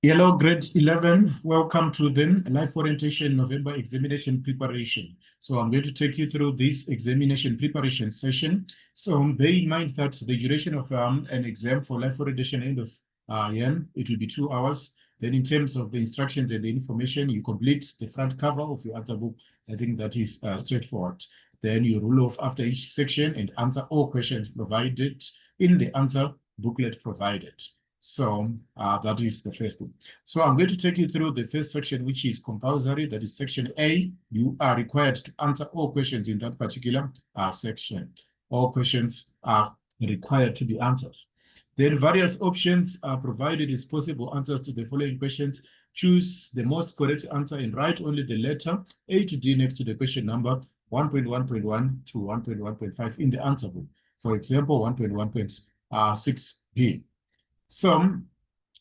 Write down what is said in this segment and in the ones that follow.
Hello, grade 11. Welcome to the Life Orientation November examination preparation. So I'm going to take you through this examination preparation session. So bear in mind that the duration of an exam for Life Orientation end of year, it will be 2 hours. Then in terms of the instructions and the information, you complete the front cover of your answer book. I think that is straightforward. Then you rule off after each section and answer all questions provided in the answer booklet provided. So that is the first thing. So I'm going to take you through the first section, which is compulsory. That is section A. You are required to answer all questions in that particular section. All questions are required to be answered. Then various options are provided as possible answers to the following questions. Choose the most correct answer and write only the letter A to D next to the question number 1.1.1 to 1.1.5 in the answer book. For example, 1.1.6b. So,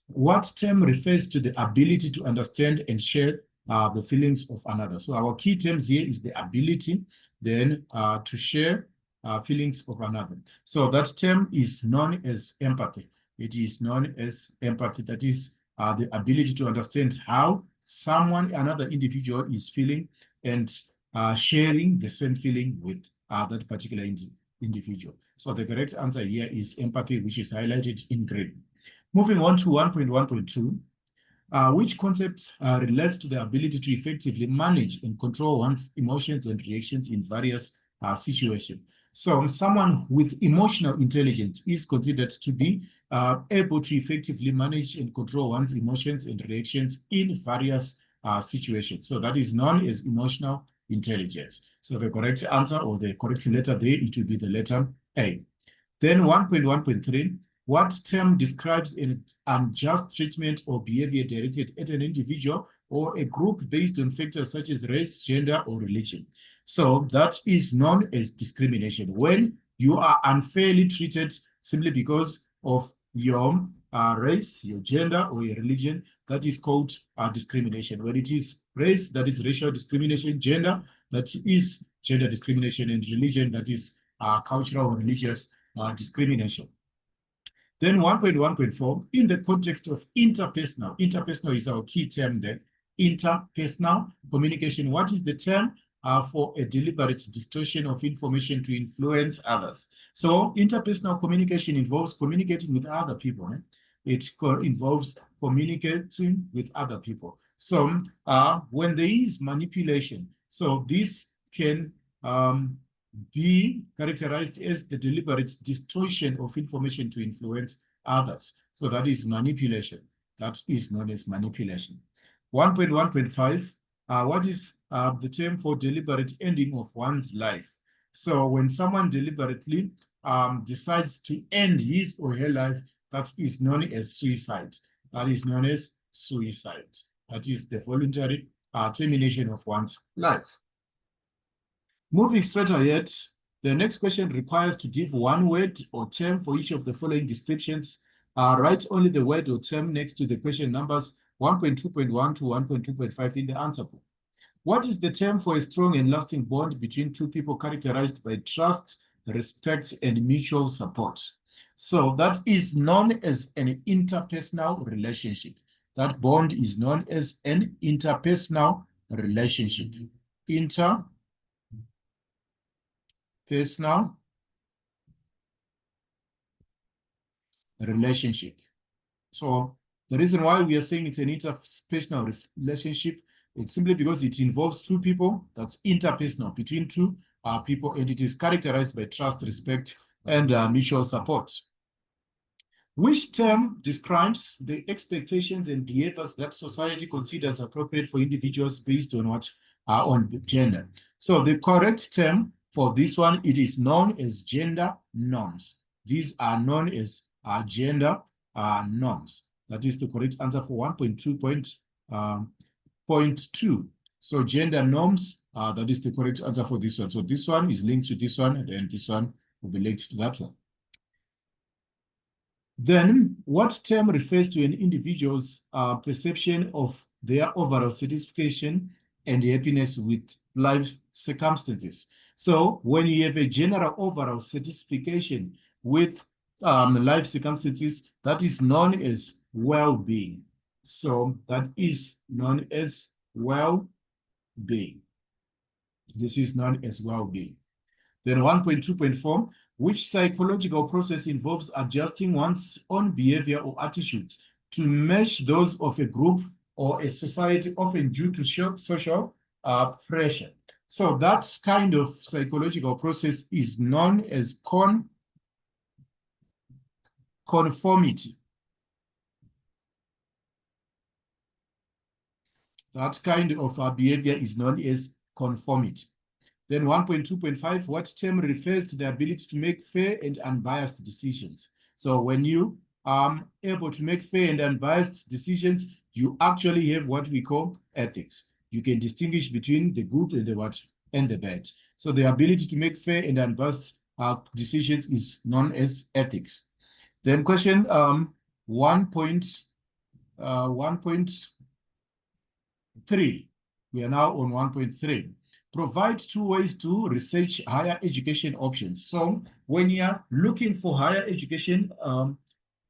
what term refers to the ability to understand and share the feelings of another? So our key terms here is the ability, then to share feelings of another. So that term is known as empathy. It is known as empathy. That is the ability to understand how another individual is feeling and sharing the same feeling with that particular individual. So the correct answer here is empathy, which is highlighted in green. Moving on to 1.1.2, which concept relates to the ability to effectively manage and control one's emotions and reactions in various situations. So someone with emotional intelligence is considered to be able to effectively manage and control one's emotions and reactions in various situations. So that is known as emotional intelligence. So the correct answer or the correct letter there, it will be the letter A. Then 1.1.3, what term describes an unjust treatment or behavior directed at an individual or a group based on factors such as race, gender, or religion? So that is known as discrimination. When you are unfairly treated simply because of your race, your gender, or your religion, that is called discrimination. When it is race, that is racial discrimination, gender, that is gender discrimination, and religion, that is cultural or religious discrimination. Then 1.1.4, in the context of interpersonal. Interpersonal is our key term there. Interpersonal communication. What is the term for a deliberate distortion of information to influence others? So interpersonal communication involves communicating with other people. It involves communicating with other people. So when there is manipulation, so this can be characterized as the deliberate distortion of information to influence others. So that is manipulation. That is known as manipulation. 1.1.5, what is the term for deliberate ending of one's life? So when someone deliberately decides to end his or her life, that is known as suicide. That is known as suicide. That is the voluntary termination of one's life. Moving straight ahead, the next question requires to give one word or term for each of the following descriptions. Write only the word or term next to the question numbers 1.2.1 to 1.2.5 in the answer book. What is the term for a strong and lasting bond between two people characterized by trust, respect, and mutual support? So that is known as an interpersonal relationship. That bond is known as an interpersonal relationship. Interpersonal relationship. So the reason why we are saying it's an interpersonal relationship, it's simply because it involves two people. That's interpersonal between two people, and it is characterized by trust, respect, and mutual support. Which term describes the expectations and behaviors that society considers appropriate for individuals based on what on gender? So the correct term for this one, it is known as gender norms. These are known as gender norms. That is the correct answer for 1.2.2. So gender norms, that is the correct answer for this one. So this one is linked to this one, and then this one will be linked to that one. Then, what term refers to an individual's perception of their overall satisfaction and happiness with life circumstances? So, when you have a general overall satisfaction with life circumstances, that is known as well-being. So that is known as well-being. This is known as well-being. Then 1.2.4, which psychological process involves adjusting one's own behavior or attitudes to match those of a group or a society, often due to social pressure. So that kind of psychological process is known as conformity. That kind of behavior is known as conformity. Then 1.2.5, what term refers to the ability to make fair and unbiased decisions? So when you are able to make fair and unbiased decisions, you actually have what we call ethics. You can distinguish between the good and the what and the bad. So the ability to make fair and unbiased decisions is known as ethics. Then question 1.3. We are now on 1.3. Provide 2 ways to research higher education options. So when you are looking for higher education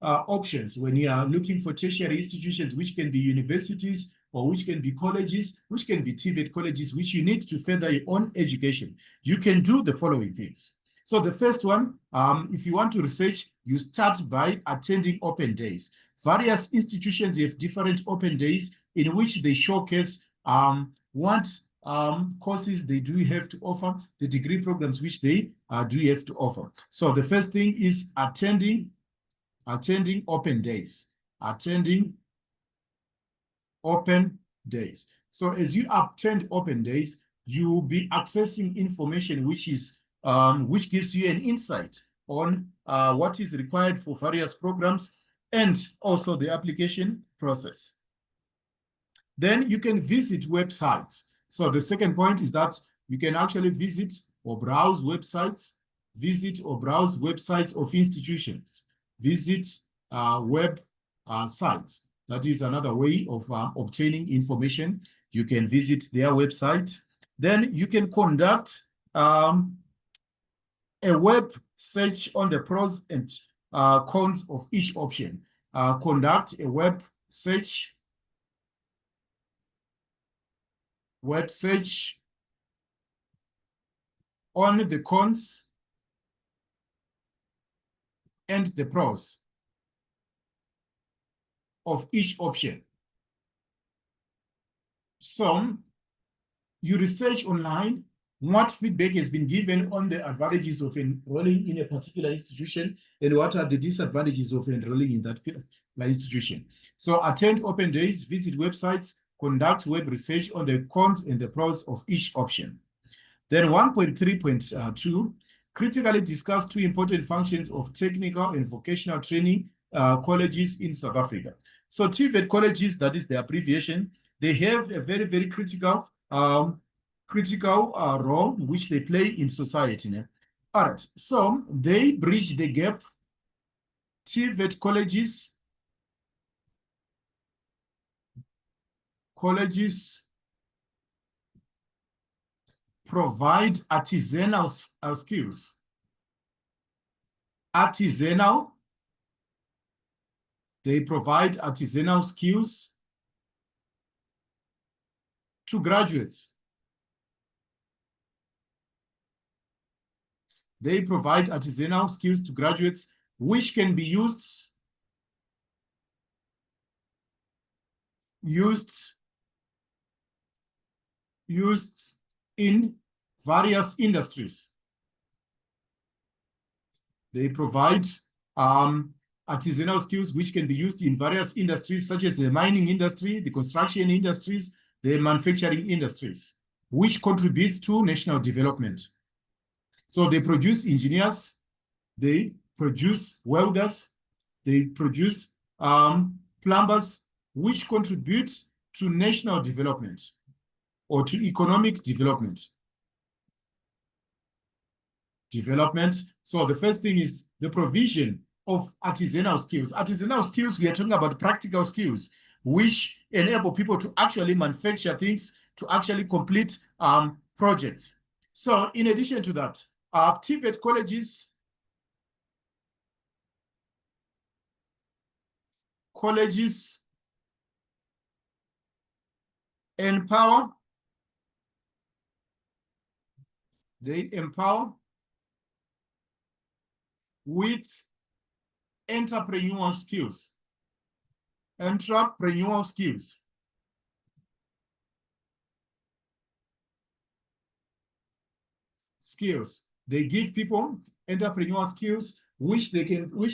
options, when you are looking for tertiary institutions, which can be universities or which can be colleges, which can be TVET colleges, which you need to further your own education, you can do the following things. So the first one, if you want to research, you start by attending open days. Various institutions have different open days in which they showcase what courses they do have to offer, the degree programs which they do have to offer. So the first thing is attending open days. Attending open days. So as you attend open days, you will be accessing information which gives you an insight on what is required for various programs and also the application process. Then you can visit websites. So the second point is that you can actually visit or browse websites of institutions. Visit web sites. That is another way of obtaining information. You can visit their website. Then you can conduct a web search on the pros and cons of each option. Conduct a web search on the cons and the pros of each option. So you research online what feedback has been given on the advantages of enrolling in a particular institution and what are the disadvantages of enrolling in that institution. So attend open days, visit websites, conduct web research on the cons and the pros of each option. Then 1.3.2, critically discuss 2 important functions of technical and vocational training colleges in South Africa. So TVET colleges, that is the abbreviation, they have a very, very critical role which they play in society. All right, so they bridge the gap. TVET colleges provide artisanal skills. They provide artisanal skills to graduates. They provide artisanal skills to graduates which can be used in various industries. They provide artisanal skills which can be used in various industries, such as the mining industry, the construction industries, the manufacturing industries, which contributes to national development. So they produce engineers, they produce welders, they produce plumbers, which contribute to national development or to economic development. So the first thing is the provision of artisanal skills. Artisanal skills, we are talking about practical skills, which enable people to actually manufacture things, to actually complete projects. So in addition to that, TVET colleges empower, they empower with entrepreneurial skills. Entrepreneurial skills. Skills. They give people entrepreneurial skills which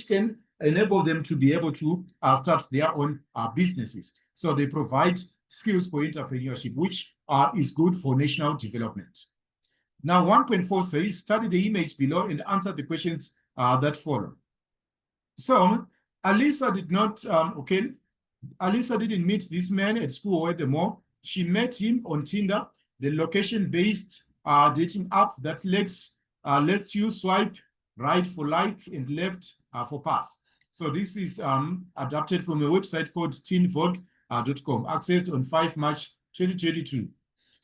can enable them to be able to start their own businesses. So they provide skills for entrepreneurship, which is good for national development. Now, 1.4 says, study the image below and answer the questions that follow. So, Alisa did not, Alisa didn't meet this man at school or at the mall. She met him on Tinder, the location-based dating app that lets you swipe right for like and left for pass. So this is adapted from a website called teenvogue.com, accessed on 5 March 2022.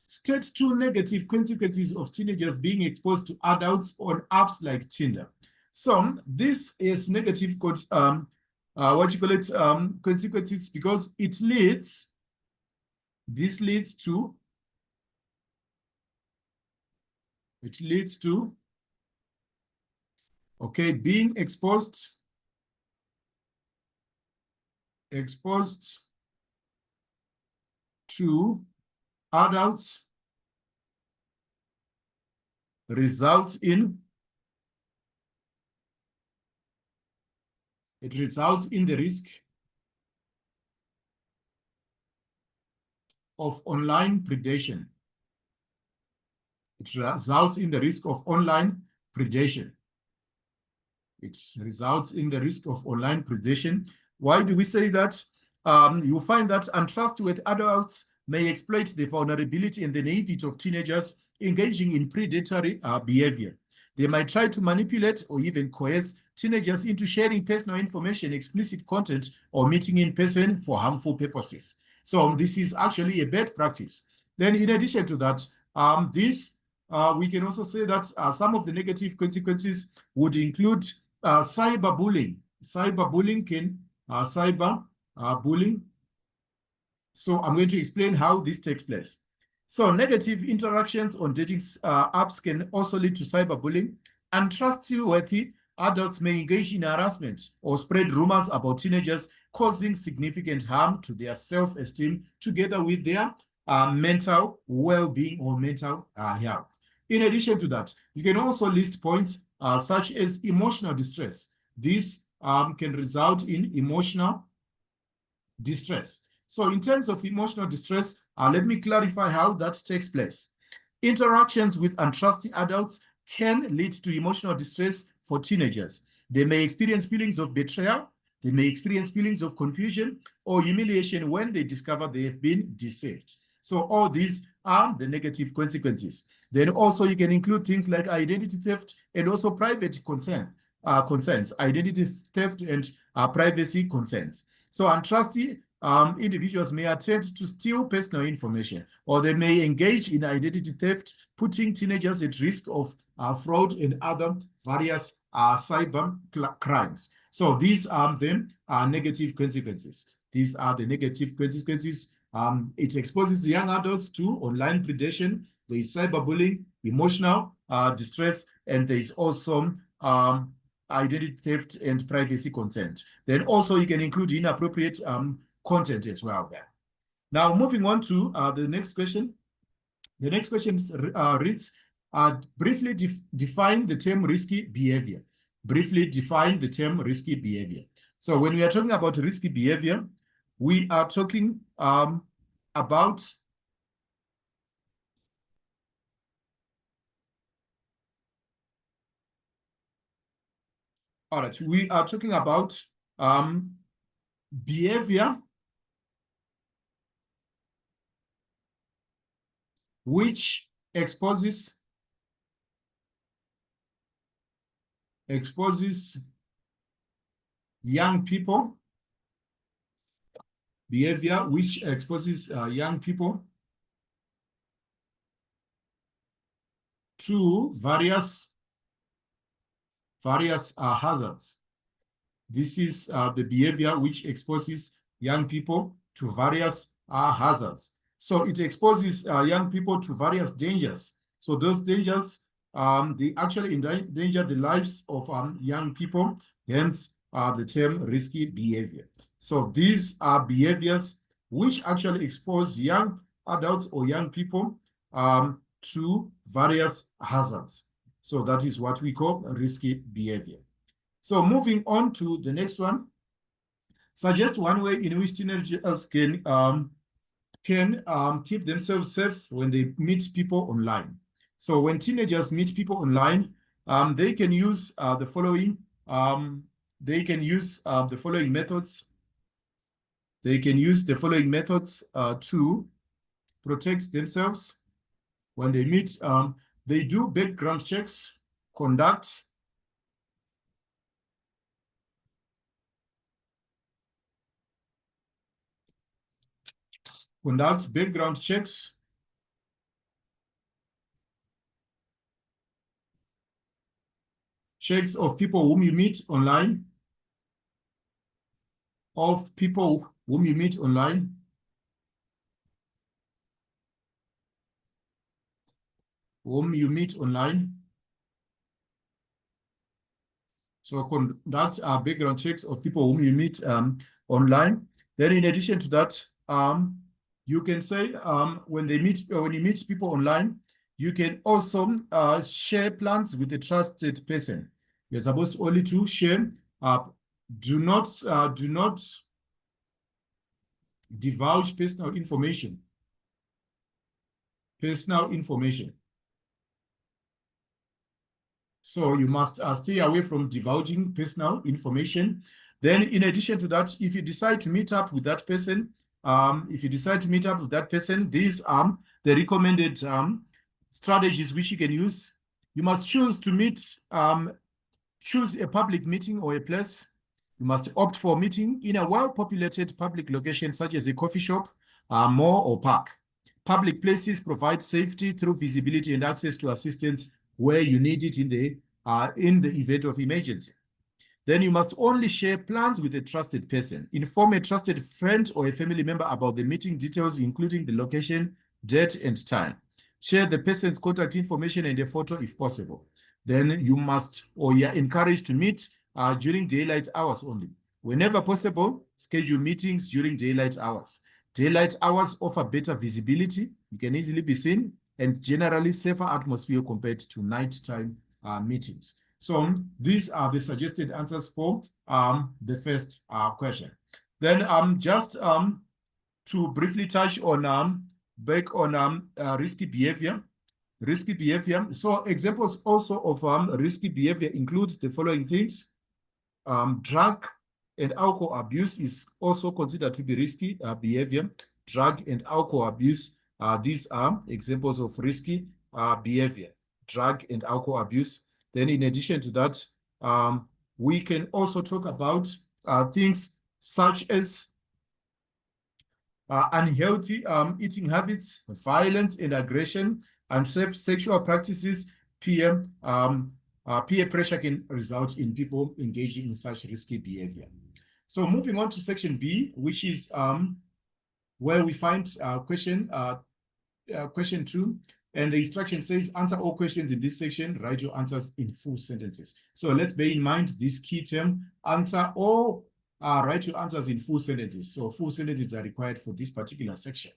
State 2 negative consequences of teenagers being exposed to adults on apps like Tinder. So this is negative consequences because this leads to being exposed to adults results in the risk of online predation. It results in the risk of online predation. It results in the risk of online predation. Why do we say that? You find that untrustworthy adults may exploit the vulnerability and the naivety of teenagers engaging in predatory behavior. They might try to manipulate or even coerce teenagers into sharing personal information, explicit content, or meeting in person for harmful purposes. So this is actually a bad practice. Then in addition to that, we can also say that some of the negative consequences would include cyberbullying. Bullying. So I'm going to explain how this takes place. So negative interactions on dating apps can also lead to cyberbullying. Untrustworthy adults may engage in harassment or spread rumors about teenagers, causing significant harm to their self-esteem together with their mental well-being or mental health. In addition to that, you can also list points such as emotional distress. This can result in emotional distress. So in terms of emotional distress, let me clarify how that takes place. Interactions with untrusting adults can lead to emotional distress for teenagers. They may experience feelings of betrayal, they may experience feelings of confusion or humiliation when they discover they have been deceived. So all these are the negative consequences. Then also you can include things like identity theft and also private concerns, identity theft and privacy concerns. So untrusty individuals may attempt to steal personal information, or they may engage in identity theft, putting teenagers at risk of fraud and other various cyber crimes. So these are the negative consequences. These are the negative consequences. It exposes the young adults to online predation. There is cyberbullying, emotional distress, and there is also identity theft and privacy consent. Then also you can include inappropriate content as well there. Now moving on to the next question. The next question reads, briefly define the term risky behavior. Briefly define the term risky behavior. So when we are talking about risky behavior, we are talking about all right, we are talking about behavior which exposes young people, behavior which exposes young people to various hazards. This is the behavior which exposes young people to various hazards. So it exposes young people to various dangers. So those dangers, they actually endanger the lives of young people, hence the term risky behavior. So these are behaviors which actually expose young adults or young people to various hazards. So that is what we call risky behavior. So moving on to the next one, suggest one way in which teenagers can keep themselves safe when they meet people online. So when teenagers meet people online, they can use the following. They can use the following methods. They can use the following methods to protect themselves when they meet. They do background checks, conduct background checks, of people whom you meet online, So conduct background checks of people whom you meet online. Then in addition to that, you can say when you meet people online, you can also share plans with a trusted person. You're supposed only to share. Do not divulge personal information. So you must stay away from divulging personal information. Then in addition to that, if you decide to meet up with that person, these are the recommended strategies which you can use. You must choose to meet, choose a public meeting or a place. You must opt for a meeting in a well-populated public location such as a coffee shop, mall, or park. Public places provide safety through visibility and access to assistance where you need it in the event of emergency. Then you must only share plans with a trusted person. Inform a trusted friend or a family member about the meeting details, including the location, date, and time. Share the person's contact information and a photo if possible. Then you must, or you are encouraged to meet during daylight hours only. Whenever possible, schedule meetings during daylight hours. Daylight hours offer better visibility. You can easily be seen and generally safer atmosphere compared to nighttime meetings. So these are the suggested answers for the first question. Then just to briefly touch on back on risky behavior. So examples also of risky behavior include the following things. Drug and alcohol abuse is also considered to be risky behavior. Drug and alcohol abuse, these are examples of risky behavior. Drug and alcohol abuse. Then in addition to that, we can also talk about things such as unhealthy eating habits, violence and aggression, unsafe sexual practices. Peer pressure can result in people engaging in such risky behavior. So moving on to section B, which is where we find question 2. And the instruction says, answer all questions in this section, write your answers in full sentences. So let's bear in mind this key term, answer all, write your answers in full sentences. So full sentences are required for this particular section.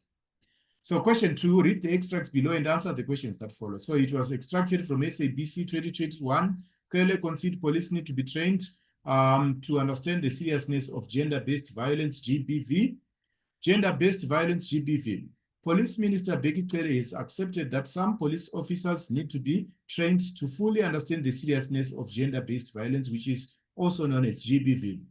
So question 2, read the extracts below and answer the questions that follow. So it was extracted from SABC 2021. Clearly concede police need to be trained to understand the seriousness of gender-based violence, GBV. Gender-based violence, GBV. Police Minister Becky Cele has accepted that some police officers need to be trained to fully understand the seriousness of gender-based violence, which is also known as GBV.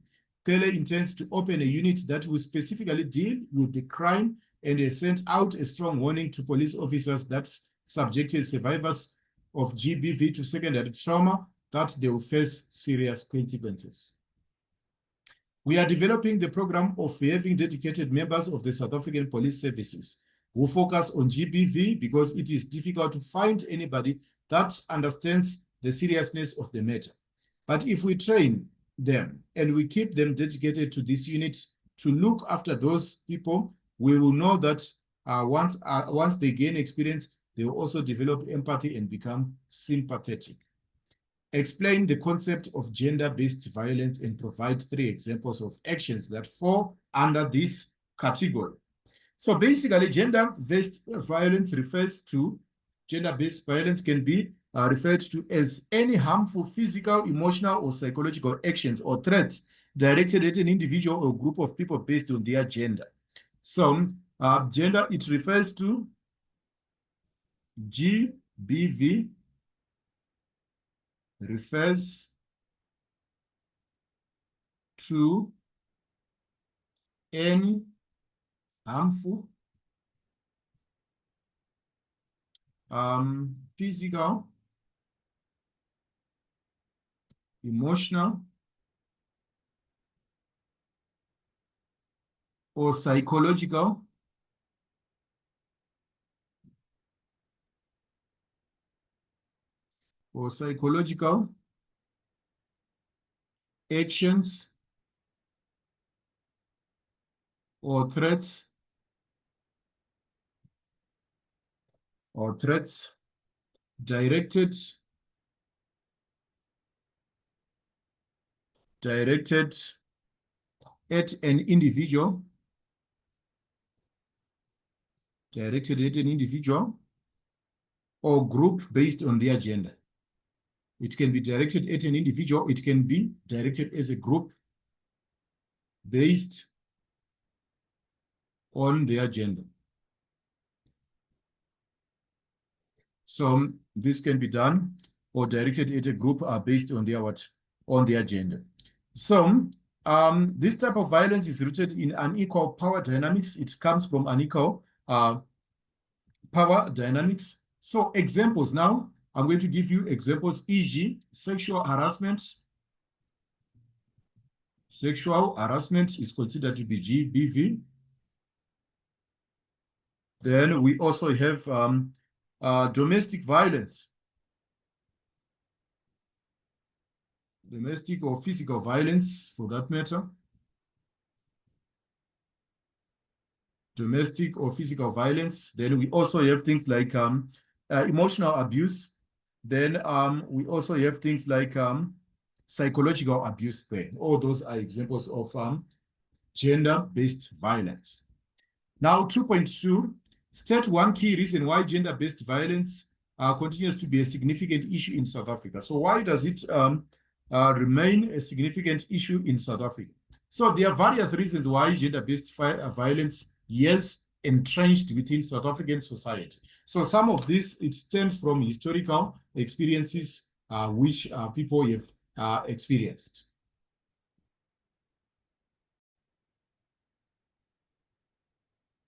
Cele intends to open a unit that will specifically deal with the crime and has sent out a strong warning to police officers that subjected survivors of GBV to secondary trauma that they will face serious consequences. We are developing the program of having dedicated members of the South African Police Services who focus on GBV because it is difficult to find anybody that understands the seriousness of the matter. But if we train them and we keep them dedicated to this unit to look after those people, we will know that once they gain experience, they will also develop empathy and become sympathetic. Explain the concept of gender-based violence and provide 3 examples of actions that fall under this category. So basically, gender-based violence gender-based violence can be referred to as any harmful physical, emotional, or psychological actions or threats directed at an individual or group of people based on their gender. So gender, it refers to GBV, refers to any harmful physical, emotional, or psychological actions or threats directed at an individual or group based on their gender. It can be directed at an individual, it can be directed as a group based on their gender. So this can be done or directed at a group based on their on their gender. So this type of violence is rooted in unequal power dynamics. It comes from unequal power dynamics. So examples now, I'm going to give you examples, e.g. sexual harassment. Sexual harassment is considered to be GBV. Then we also have domestic violence. Domestic or physical violence, for that matter. Domestic or physical violence. Then we also have things like emotional abuse. Then we also have things like psychological abuse there. All those are examples of gender-based violence. Now, 2.2, state one key reason why gender-based violence continues to be a significant issue in South Africa. So why does it remain a significant issue in South Africa? So there are various reasons why gender-based violence is entrenched within South African society. So some of this, it stems from historical experiences which people have experienced.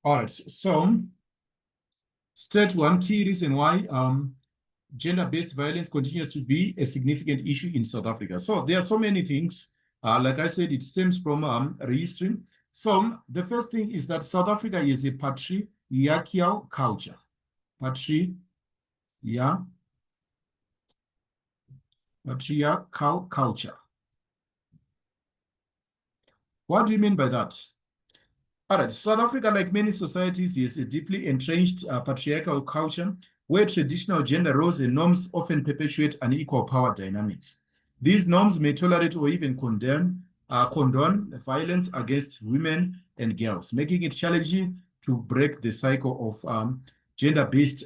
All right, so state one key reason why gender-based violence continues to be a significant issue in South Africa. So there are so many things. Like I said, it stems from history. So the first thing is that South Africa is a patriarchal culture. Patriarchal culture. What do you mean by that? All right, South Africa, like many societies, is a deeply entrenched patriarchal culture where traditional gender roles and norms often perpetuate unequal power dynamics. These norms may tolerate or even condone violence against women and girls, making it challenging to break the cycle of gender-based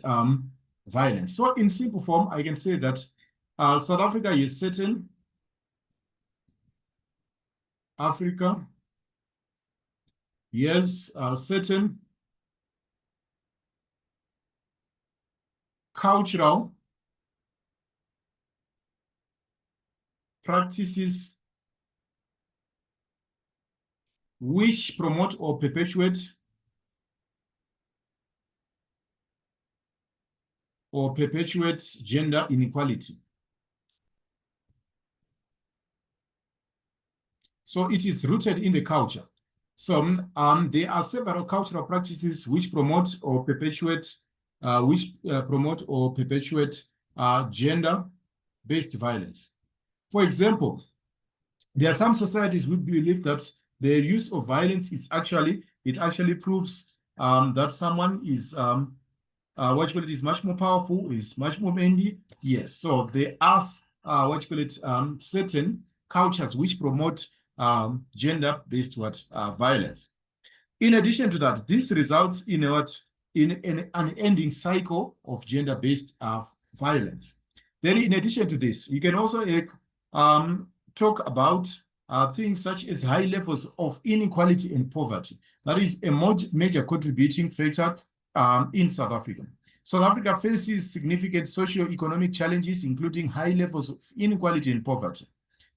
violence. So in simple form, I can say that South Africa is certain certain cultural practices which promote or perpetuate gender inequality. So it is rooted in the culture. So there are several cultural practices which promote or perpetuate gender-based violence. For example, there are some societies who believe that the use of violence is actually proves that someone is what you call it is much more powerful, is much more manly. Yes, so there are what you call it certain cultures which promote gender-based violence. In addition to that, this results in in an unending cycle of gender-based violence. Then, in addition to this, you can also talk about things such as high levels of inequality and poverty. That is a major contributing factor in South Africa. South Africa faces significant socio-economic challenges, including high levels of inequality and poverty.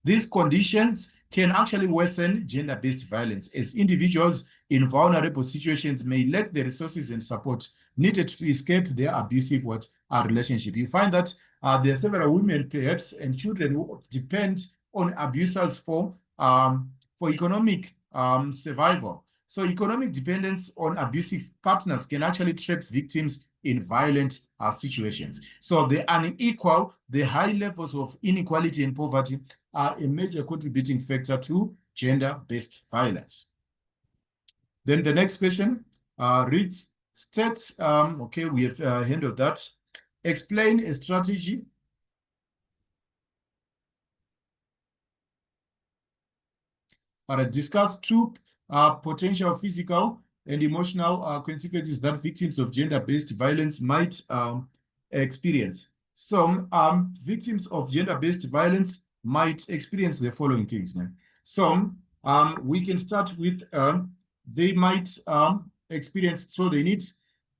These conditions can actually worsen gender-based violence, as individuals in vulnerable situations may lack the resources and support needed to escape their abusive relationship. You find that there are several women, perhaps, and children who depend on abusers for economic survival. So economic dependence on abusive partners can actually trap victims in violent situations. So the unequal, the high levels of inequality and poverty are a major contributing factor to gender-based violence. Then the next question reads, states, okay, we have handled that. Explain a strategy discuss two potential physical and emotional consequences that victims of gender-based violence might experience. Some victims of gender-based violence might experience the following things. Some, we can start with, they might experience, so they need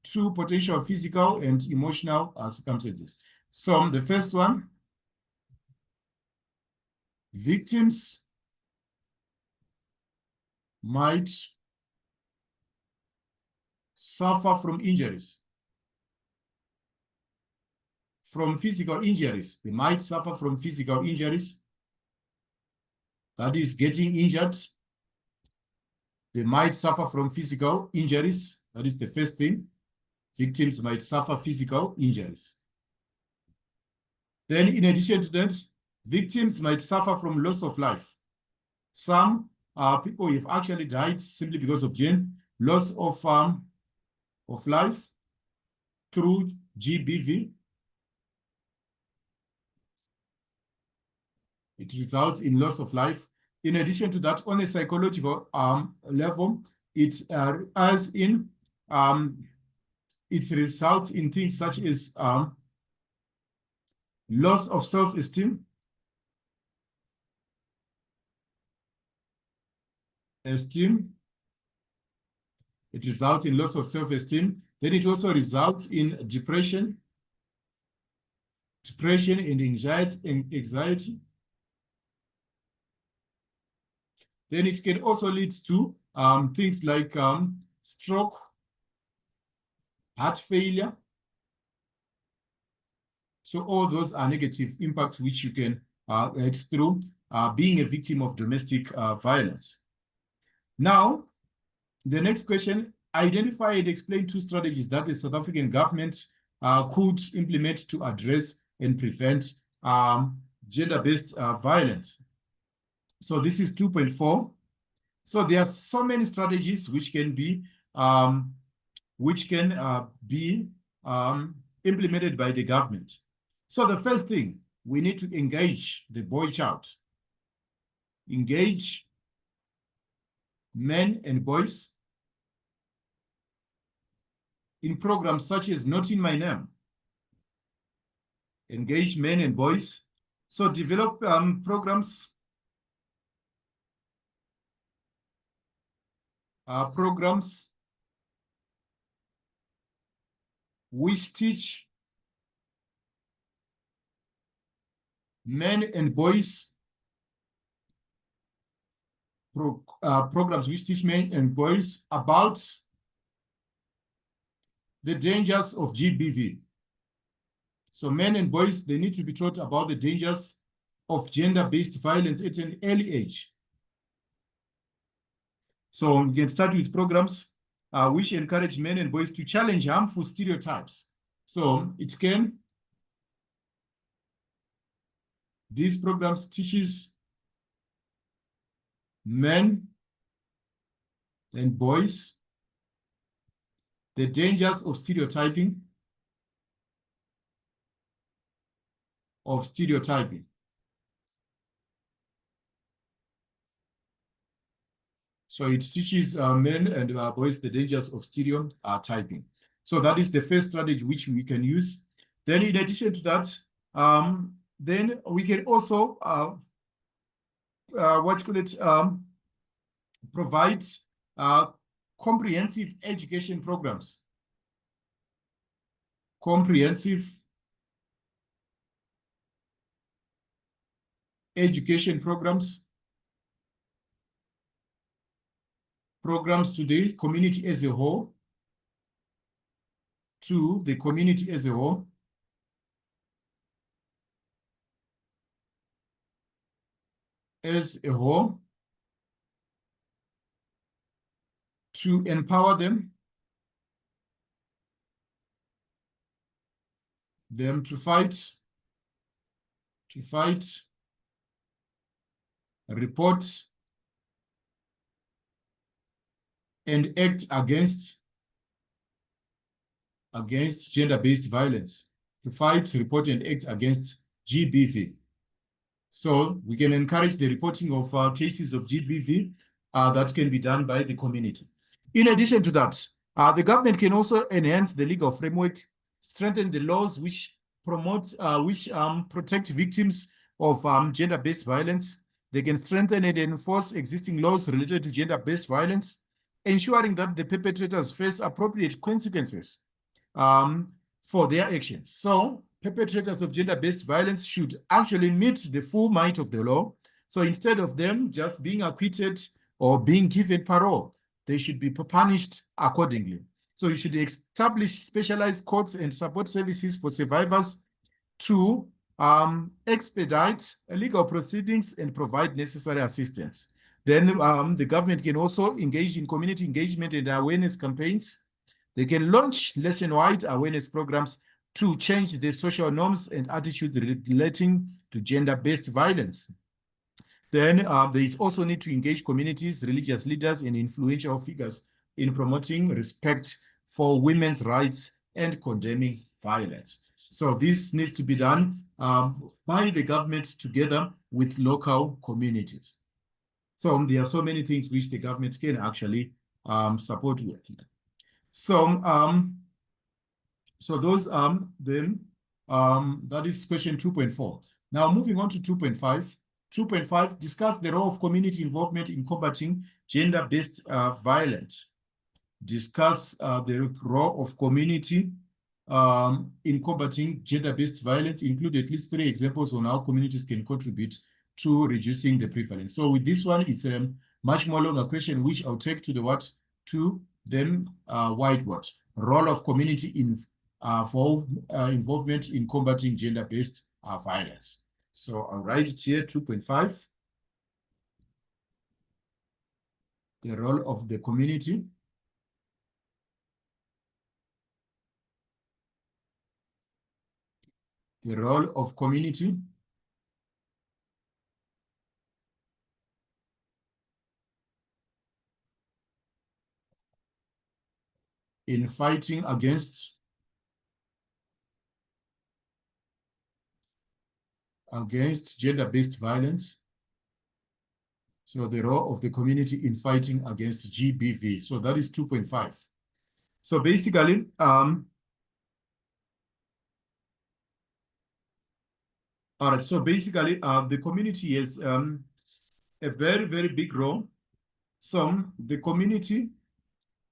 two potential physical and emotional circumstances. Some, the first one, victims might suffer from injuries, from physical injuries. They might suffer from physical injuries, that is getting injured. They might suffer from physical injuries. That is the first thing. Victims might suffer physical injuries. Then in addition to that, victims might suffer from loss of life. Some people have actually died simply because of loss of life through GBV. It results in loss of life. In addition to that, on a psychological level, it results in things such as loss of self-esteem, It results in loss of self-esteem. Then it also results in depression and anxiety. Then it can also lead to things like stroke, heart failure. So all those are negative impacts which you can get through being a victim of domestic violence. Now, the next question, identify and explain two strategies that the South African government could implement to address and prevent gender-based violence. So this is 2.4. So there are so many strategies which can be implemented by the government. So the first thing, we need to engage the boy child. Engage men and boys in programs such as Not in My Name. Engage men and boys. So develop programs which teach men and boys, programs which teach men and boys about the dangers of GBV. So men and boys, they need to be taught about the dangers of gender-based violence at an early age. So you can start with programs which encourage men and boys to challenge harmful stereotypes. So these programs teaches men and boys The dangers of stereotyping. So it teaches men and boys the dangers of stereotyping. So that is the first strategy which we can use. Then in addition to that, then we can also, provide comprehensive education programs. Comprehensive education programs to the community as a whole, to the community as a whole, to empower them to fight, report, and act against gender-based violence. To fight, report, and act against GBV. So we can encourage the reporting of cases of GBV that can be done by the community. In addition to that, the government can also enhance the legal framework, strengthen the laws which protect victims of gender-based violence. They can strengthen and enforce existing laws related to gender-based violence, ensuring that the perpetrators face appropriate consequences for their actions. So perpetrators of gender-based violence should actually meet the full might of the law. So instead of them just being acquitted or being given parole, they should be punished accordingly. So you should establish specialized courts and support services for survivors to expedite legal proceedings and provide necessary assistance. Then the government can also engage in community engagement and awareness campaigns. They can launch nationwide awareness programs to change the social norms and attitudes relating to gender-based violence. Then there is also need to engage communities, religious leaders, and influential figures in promoting respect for women's rights and condemning violence. So this needs to be done by the government together with local communities. So there are so many things which the government can actually support with. So those that is question 2.4. Now moving on to 2.5. 2.5, discuss the role of community involvement in combating gender-based violence. Discuss the role of community in combating gender-based violence. Include at least 3 examples on how communities can contribute to reducing the prevalence. So with this one, it's a much more longer question, which I'll take to the what? To them wide what? Role of community in involvement in combating gender-based violence. So I'll write it here, 2.5. The role of the community. The role of community in fighting against gender-based violence. So the role of the community in fighting against GBV. So that is 2.5. So basically, all right, so basically, the community has a very, very big role. So the community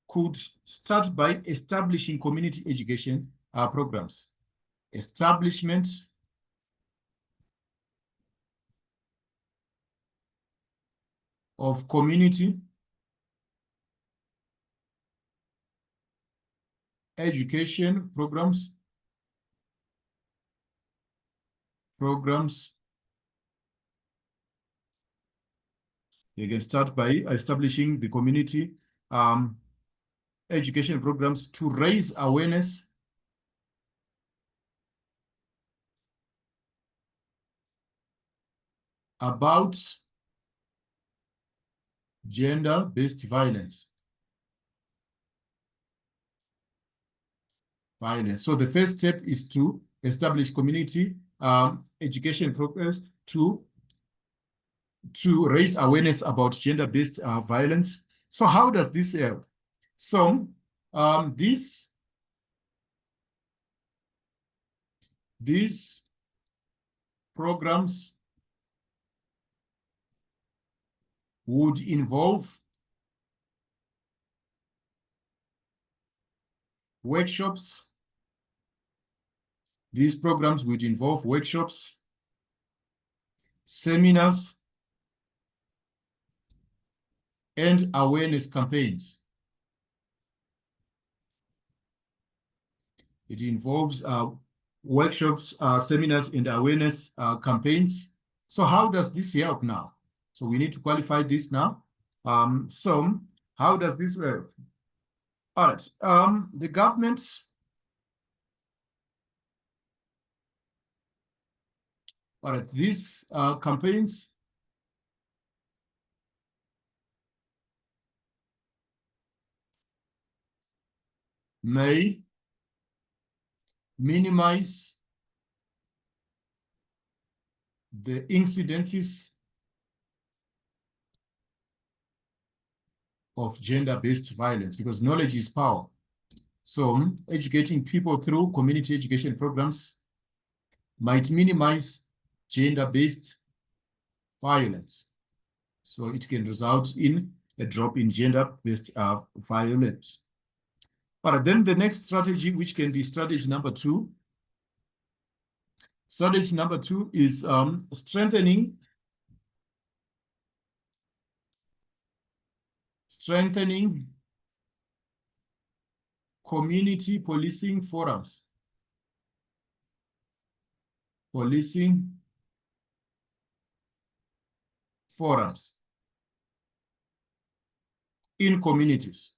could start by establishing community education programs. Establishment of community education programs. You can start by establishing the community education programs to raise awareness about gender-based violence. violence. So the first step is to establish community education programs to raise awareness about gender-based violence. So how does this help? So these programs would involve workshops. These programs would involve workshops, seminars, and awareness campaigns. It involves workshops, seminars, and awareness campaigns. So how does this help now? So we need to qualify this now. So how does this work? All right, the government all right, these campaigns may minimize the incidences of gender-based violence because knowledge is power. So educating people through community education programs might minimize gender-based violence. So it can result in a drop in gender-based violence. But then the next strategy, which can be strategy number 2. Strategy number 2 is strengthening community policing forums. Policing forums in communities.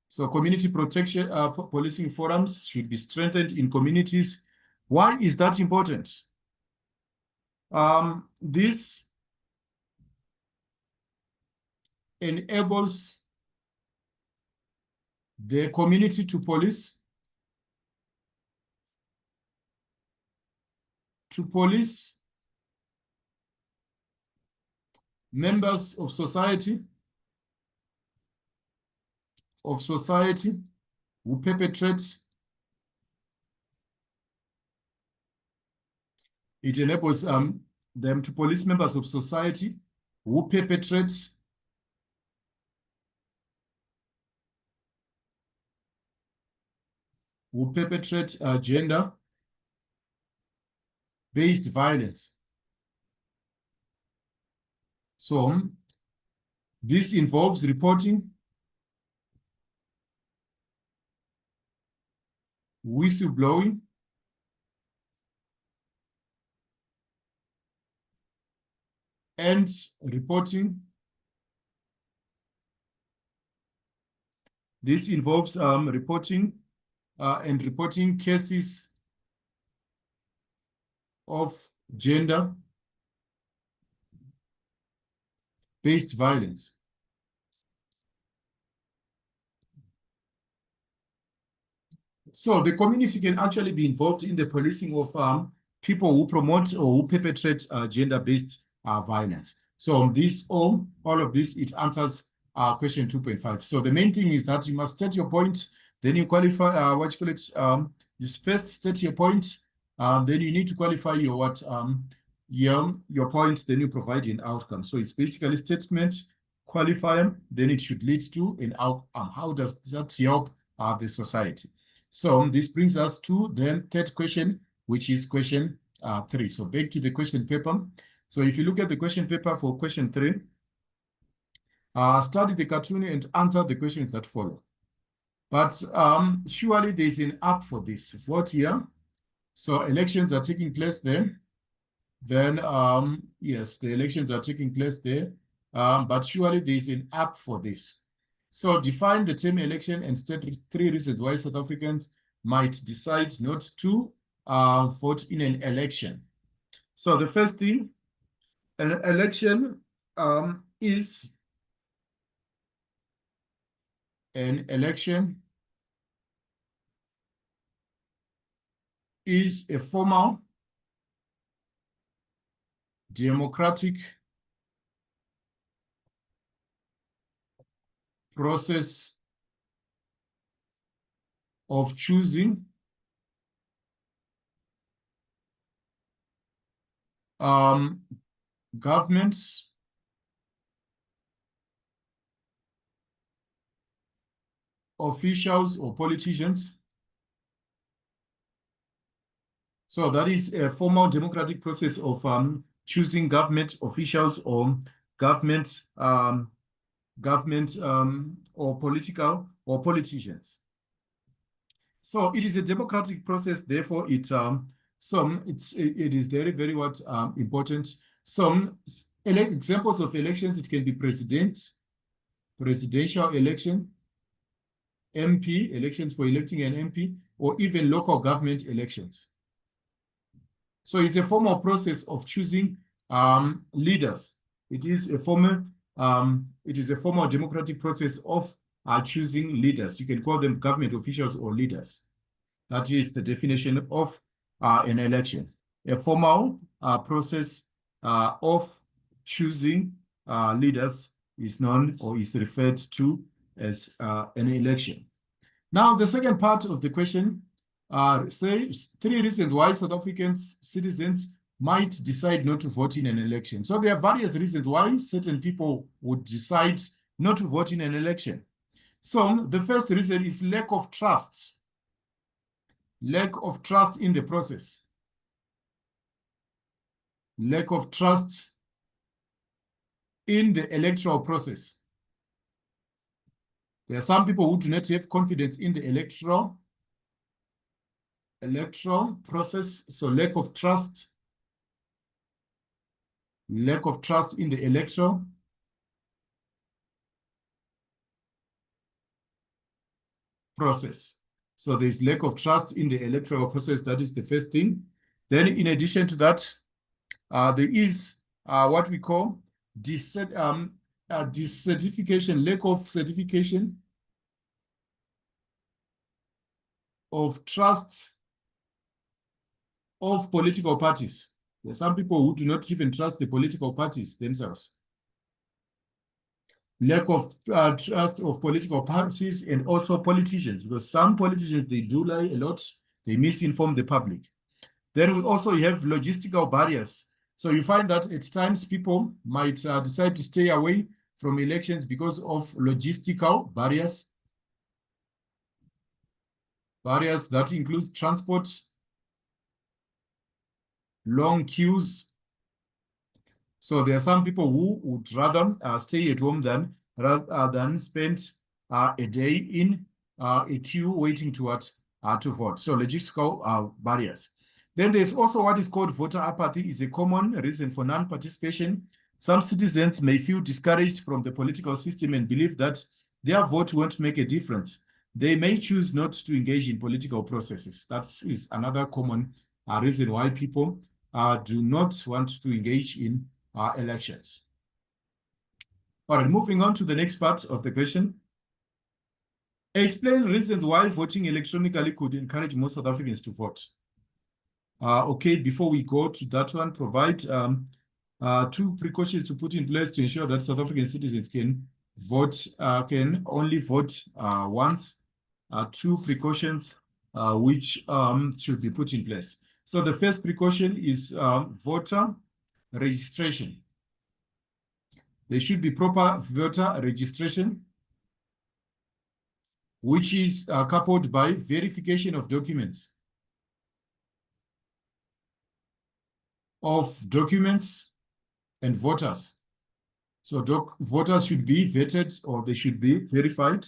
So community protection, policing forums should be strengthened in communities. Why is that important? This enables the community to police members of society who perpetrate. It enables them to police members of society who perpetrate gender-based violence. So this involves reporting, whistleblowing, and reporting. This involves reporting cases of gender-based violence. So the community can actually be involved in the policing of people who promote or who perpetrate gender-based violence. So this all of this, it answers question 2.5. So the main thing is that you must state your point, then you qualify what you call it. You first state your point, then you need to qualify your what your point, then you provide an outcome. So it's basically statement, qualifier, then it should lead to an outcome. How does that help the society? So this brings us to the third question, which is question 3. So back to the question paper. So if you look at the question paper for question 3, study the cartoon and answer the questions that follow. But surely there's an app for this. Vote here. So elections are taking place there. Then, yes, the elections are taking place there. But surely there's an app for this. So define the term election and state 3 reasons why South Africans might decide not to vote in an election. So the first thing, an election is is a formal democratic process of choosing governments officials or politicians. So that is a formal democratic process of choosing government officials or government or political or politicians. So it is a democratic process. Therefore, it is very very important. Some examples of elections, it can be presidential election, MP elections for electing an MP, or even local government elections. So it's a formal process of choosing leaders. It is a formal democratic process of choosing leaders. You can call them government officials or leaders. That is the definition of an election. A formal process of choosing leaders is known or is referred to as an election. Now, the second part of the question says 3 reasons why South African citizens might decide not to vote in an election. So there are various reasons why certain people would decide not to vote in an election. So the first reason is lack of trust. Lack of trust in the process. Lack of trust in the electoral process. There are some people who do not have confidence in the electoral process, so lack of trust in the electoral process. So there's lack of trust in the electoral process. That is the first thing. Then in addition to that, there is what we call decertification, lack of certification of trust of political parties. There are some people who do not even trust the political parties themselves. Lack of trust of political parties and also politicians, because some politicians, they do lie a lot. They misinform the public. Then we also have logistical barriers. So you find that at times people might decide to stay away from elections because of logistical barriers. Barriers that include transport, long queues. So there are some people who would rather stay at home than spend a day in a queue waiting to vote. So logistical barriers. Then there's also what is called voter apathy, is a common reason for non-participation. Some citizens may feel discouraged from the political system and believe that their vote won't make a difference. They may choose not to engage in political processes. That is another common reason why people do not want to engage in elections. All right, moving on to the next part of the question. Explain reasons why voting electronically could encourage more South Africans to vote. Okay, before we go to that one, provide 2 precautions to put in place to ensure that South African citizens can only vote once. 2 precautions which should be put in place. So the first precaution is voter registration. There should be proper voter registration, which is coupled by verification of documents. And voters. So voters should be vetted or they should be verified.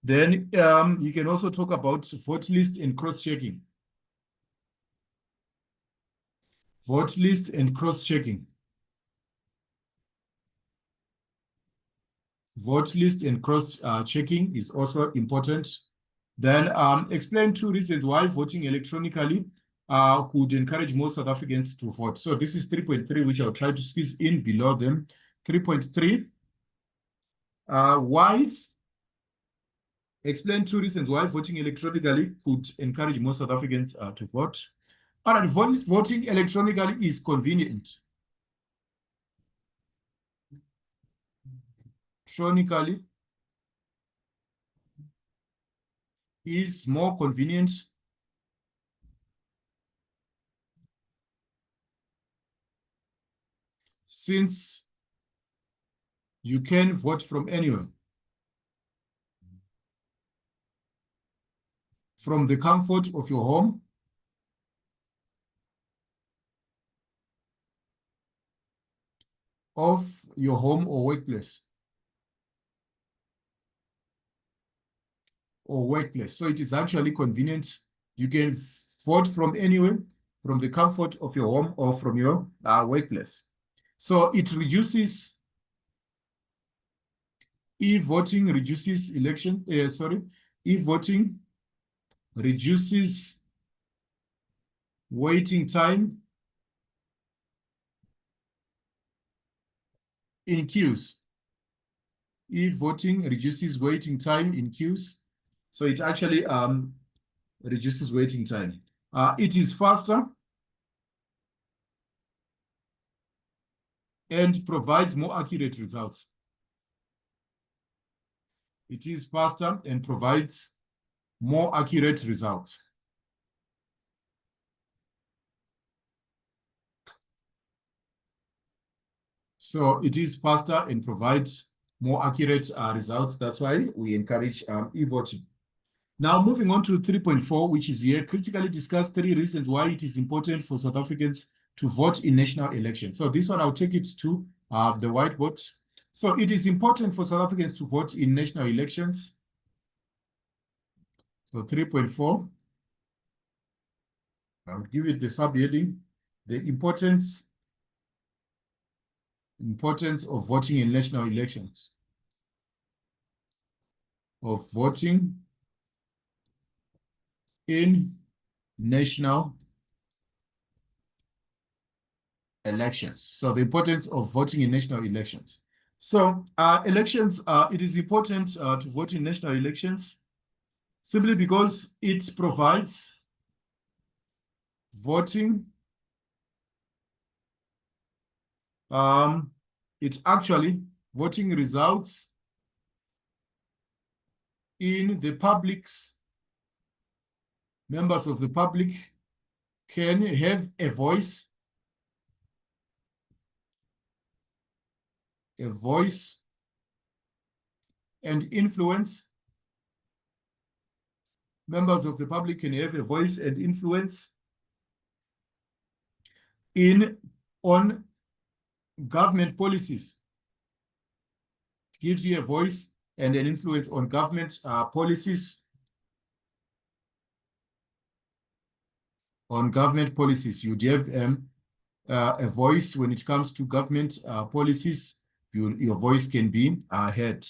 Then you can also talk about vote list and cross-checking. Vote list and cross-checking. Vote list and cross-checking is also important. Then explain 2 reasons why voting electronically could encourage more South Africans to vote. So this is 3.3, which I'll try to squeeze in below them. 3.3, why Explain 2 reasons why voting electronically could encourage more South Africans to vote. All right, voting electronically is convenient. Electronically is more convenient since you can vote from anywhere, from the comfort of your home or workplace. So it is actually convenient. You can vote from anywhere, from the comfort of your home or from your workplace. So it reduces e-voting reduces e-voting reduces waiting time in queues. E-voting reduces waiting time in queues. So it actually reduces waiting time. It is faster and provides more accurate results. It is faster and provides more accurate results. So it is faster and provides more accurate results. That's why we encourage e-voting. Now, moving on to 3.4, which is here, critically discuss 3 reasons why it is important for South Africans to vote in national elections. So this one, I'll take it to the whiteboard. So it is important for South Africans to vote in national elections. So 3.4, I'll give it the subheading, the importance of voting in national elections. Of voting in national elections. So the importance of voting in national elections. So elections, it is important to vote in national elections simply because it provides voting. It actually voting results in the public's members of the public can have a voice and influence. Members of the public can have a voice and influence on government policies. It gives you a voice and an influence on government policies. You'd have a voice when it comes to government policies. Your voice can be heard.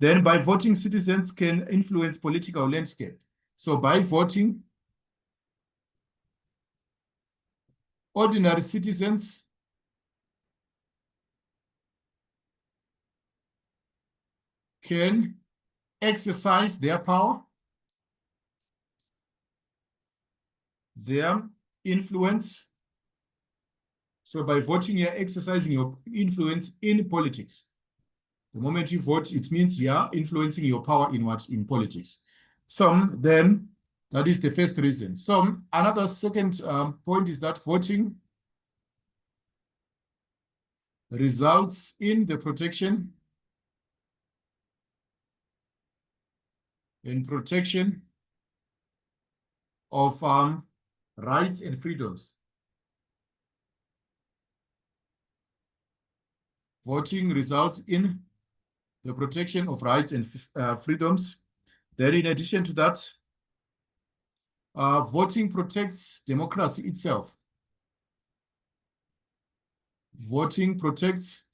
Then by voting, citizens can influence political landscape. So by voting, ordinary citizens can exercise their power, their influence. So by voting, you're exercising your influence in politics. The moment you vote, it means you're influencing your power in politics. Then that is the first reason. Another second point is that voting results in the protection of rights and freedoms. Voting results in the protection of rights and freedoms. Then in addition to that, voting protects democracy itself. Voting protects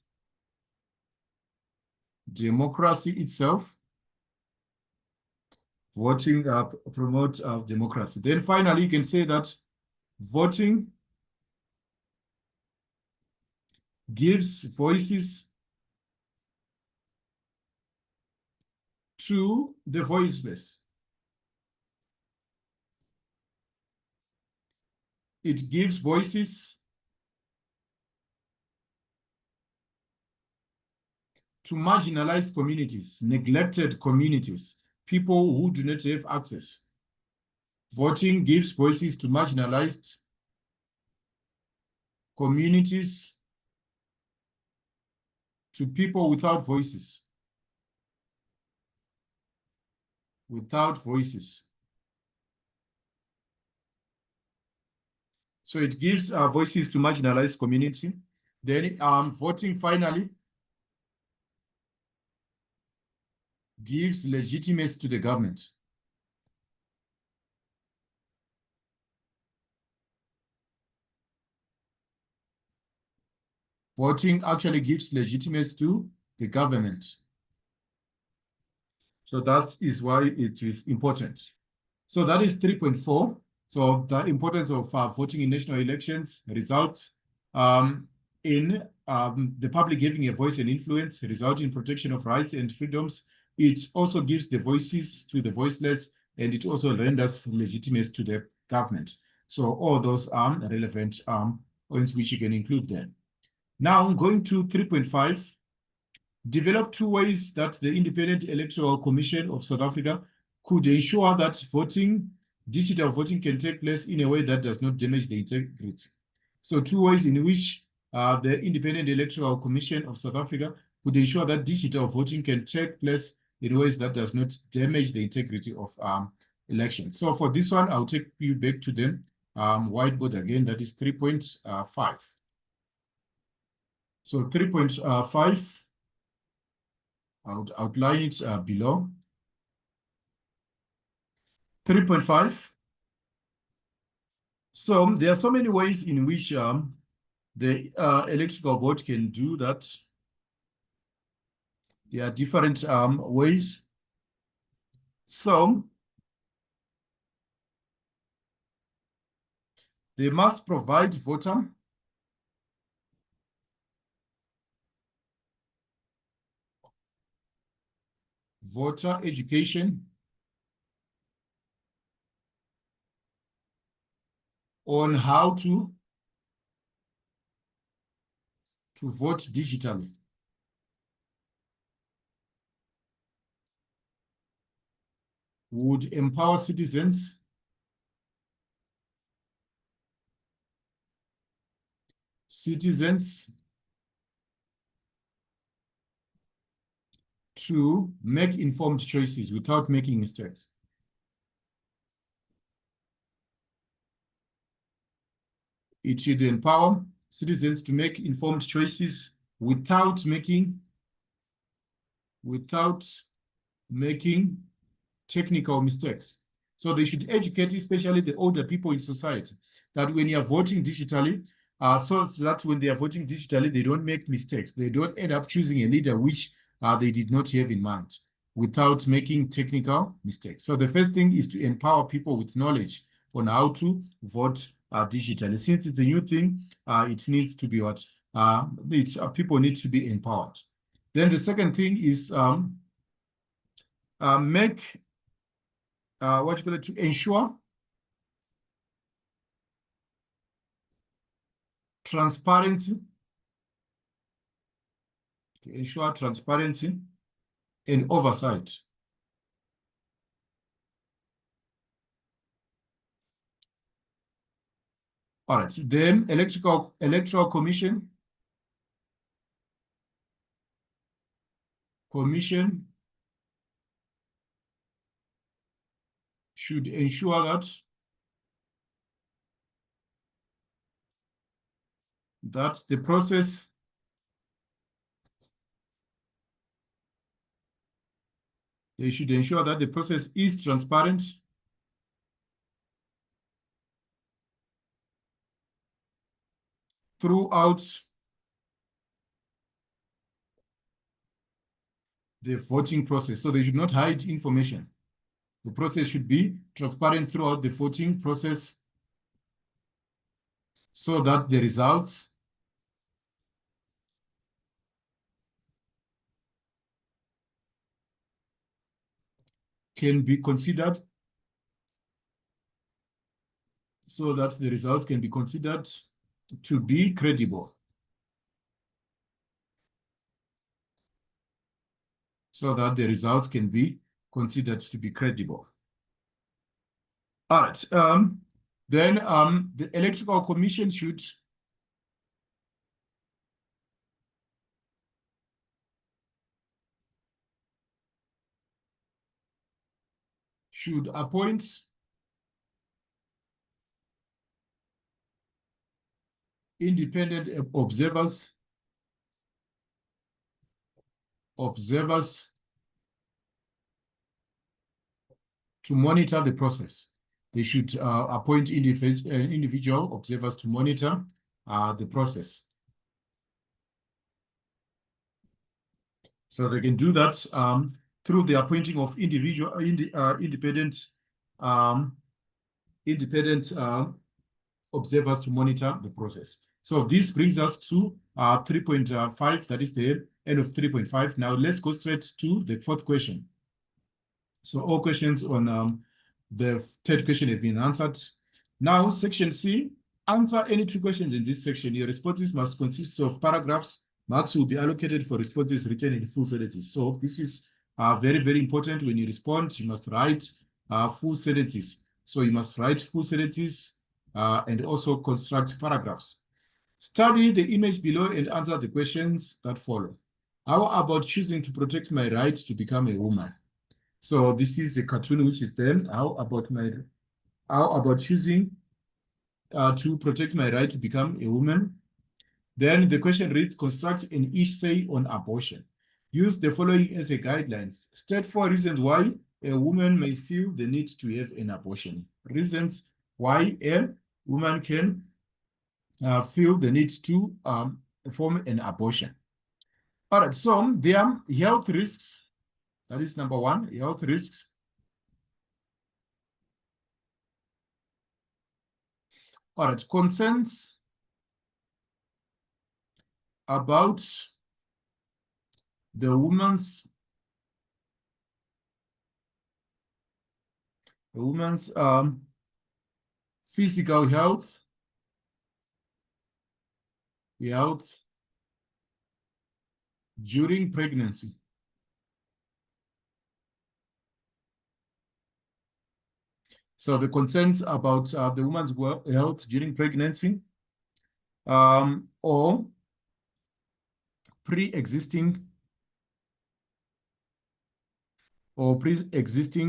democracy itself. Voting promotes democracy. Then finally, you can say that voting gives voices to the voiceless. It gives voices to marginalized communities, neglected communities, people who do not have access. Voting gives voices to marginalized communities, to people without voices. Without voices. So it gives voices to marginalized community. Then voting finally gives legitimacy to the government. Voting actually gives legitimacy to the government. So that is why it is important. So that is 3.4. So the importance of voting in national elections results in the public having a voice and influence, result in protection of rights and freedoms. It also gives the voices to the voiceless, and it also renders legitimacy to the government. So all those are relevant points which you can include there. Now going to 3.5. Develop two ways that the Independent Electoral Commission of South Africa could ensure that digital voting can take place in a way that does not damage the integrity. So two ways in which the Independent Electoral Commission of South Africa could ensure that digital voting can take place in ways that does not damage the integrity of elections. So for this one, I'll take you back to the whiteboard again, that is 3.5. So 3.5, I would outline it below. 3.5. So there are so many ways in which the electrical board can do that. There are different ways. So they must provide voter education on how to vote digitally. Would empower citizens to make informed choices without making mistakes. It should empower citizens to make informed choices without making technical mistakes. So they should educate, especially the older people in society, that when you are voting digitally, so that when they are voting digitally, they don't make mistakes. They don't end up choosing a leader which they did not have in mind without making technical mistakes. So the first thing is to empower people with knowledge on how to vote digitally. Since it's a new thing, it needs to be what? People need to be empowered. Then the second thing is make what you call it, to ensure transparency, and oversight. All right, then electoral commission should ensure that the process is transparent throughout the voting process. So they should not hide information. The process should be transparent throughout the voting process so that the results can be considered so that the results can be considered to be credible. So that the results can be considered to be credible. All right. Then the Electoral Commission should appoint independent observers to monitor the process. They should appoint individual observers to monitor the process. So they can do that through the appointing of independent observers to monitor the process. So this brings us to 3.5, that is the end of 3.5. Now let's go straight to the fourth question. So all questions on the third question have been answered. Now, section C, answer any two questions in this section. Your responses must consist of paragraphs. Marks will be allocated for responses written in full sentences. So this is very, very important. When you respond, you must write full sentences. So you must write full sentences and also construct paragraphs. Study the image below and answer the questions that follow. How about choosing to protect my right to become a woman? So this is the cartoon which is there. How about choosing to protect my right to become a woman? Then the question reads, construct an essay on abortion. Use the following as a guideline. State 4 reasons why a woman may feel the need to have an abortion. Reasons why a woman can feel the need to perform an abortion. All right, so there are health risks. That is number one, health risks. All right, concerns about the woman's physical health during pregnancy. So the concerns about the woman's health during pregnancy or pre-existing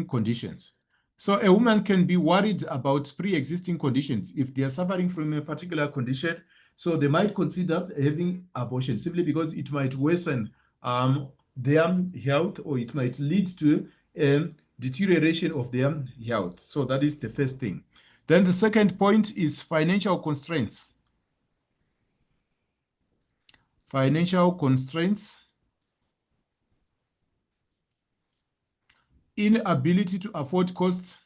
conditions. So a woman can be worried about pre-existing conditions if they are suffering from a particular condition. So they might consider having abortion simply because it might worsen their health, or it might lead to deterioration of their health. So that is the first thing. Then the second point is financial constraints. Financial constraints, inability to afford costs,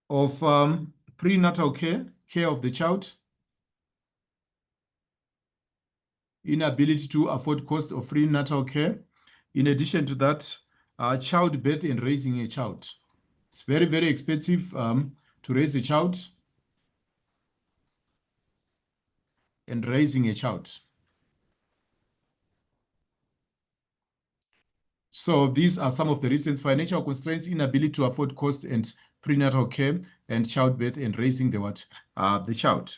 of prenatal care of the child, inability to afford cost of prenatal care. In addition to that, childbirth and raising a child. It's very, very expensive to raise a child and raising a child. So these are some of the reasons: financial constraints, inability to afford cost and prenatal care, and childbirth and raising the child.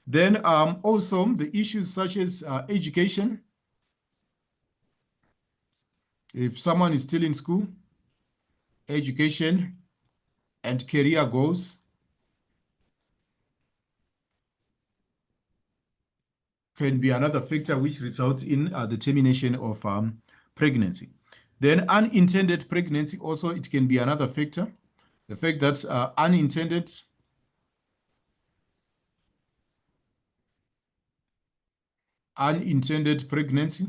Then also the issues such as education. If someone is still in school, education and career goals can be another factor which results in the termination of pregnancy. Then unintended pregnancy also, it can be another factor. The fact that unintended pregnancy,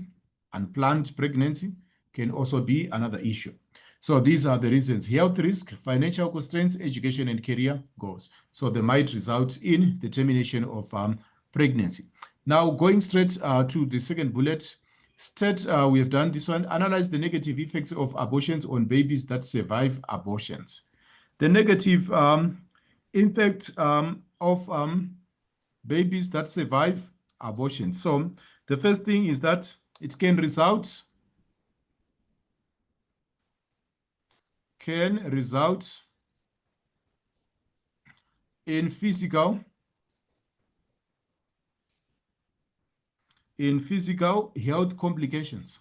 unplanned pregnancy, can also be another issue. So these are the reasons: health risk, financial constraints, education and career goals. So they might result in the termination of pregnancy. Now, going straight to the second bullet, we have done this one. Analyze the negative effects of abortions on babies that survive abortions. The negative impact of babies that survive abortion. So the first thing is that it can result in physical health complications.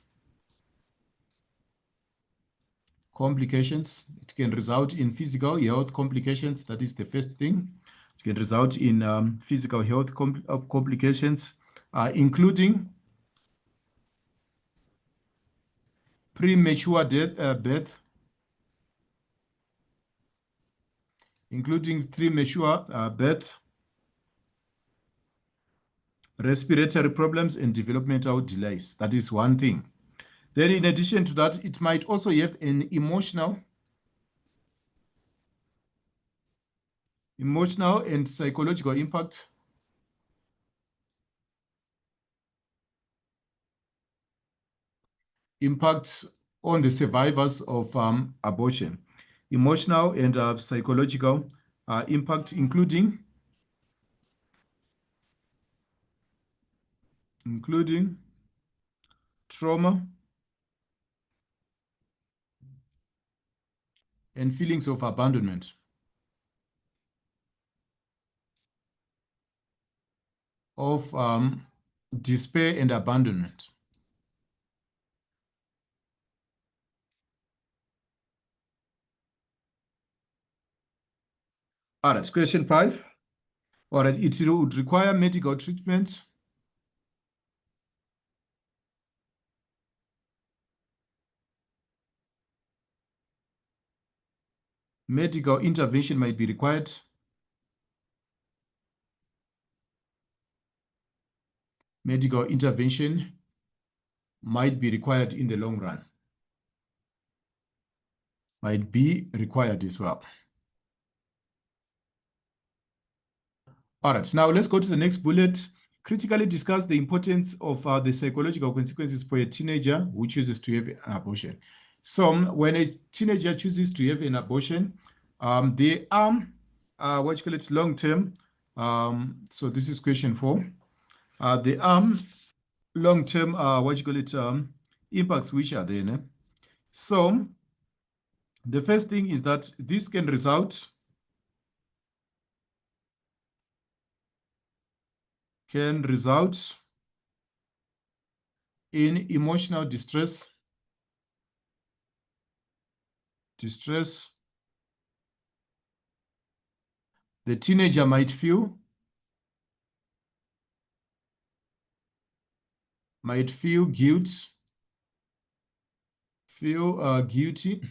It can result in physical health complications. That is the first thing. It can result in physical health complications, including premature birth, respiratory problems, and developmental delays. That is one thing. Then in addition to that, it might also have an emotional and psychological impact on the survivors of abortion. Emotional and psychological impact, including trauma and feelings of abandonment. Of despair and abandonment. All right, question 5. All right, it would require medical treatment. Medical intervention might be required. Medical intervention might be required in the long run. Might be required as well. All right, now let's go to the next bullet. Critically discuss the importance of the psychological consequences for a teenager who chooses to have an abortion. So when a teenager chooses to have an abortion, they are long-term. So this is question 4. They are long-term impacts which are there. Ne? So the first thing is that this can result in emotional distress. The teenager might feel guilt, guilty,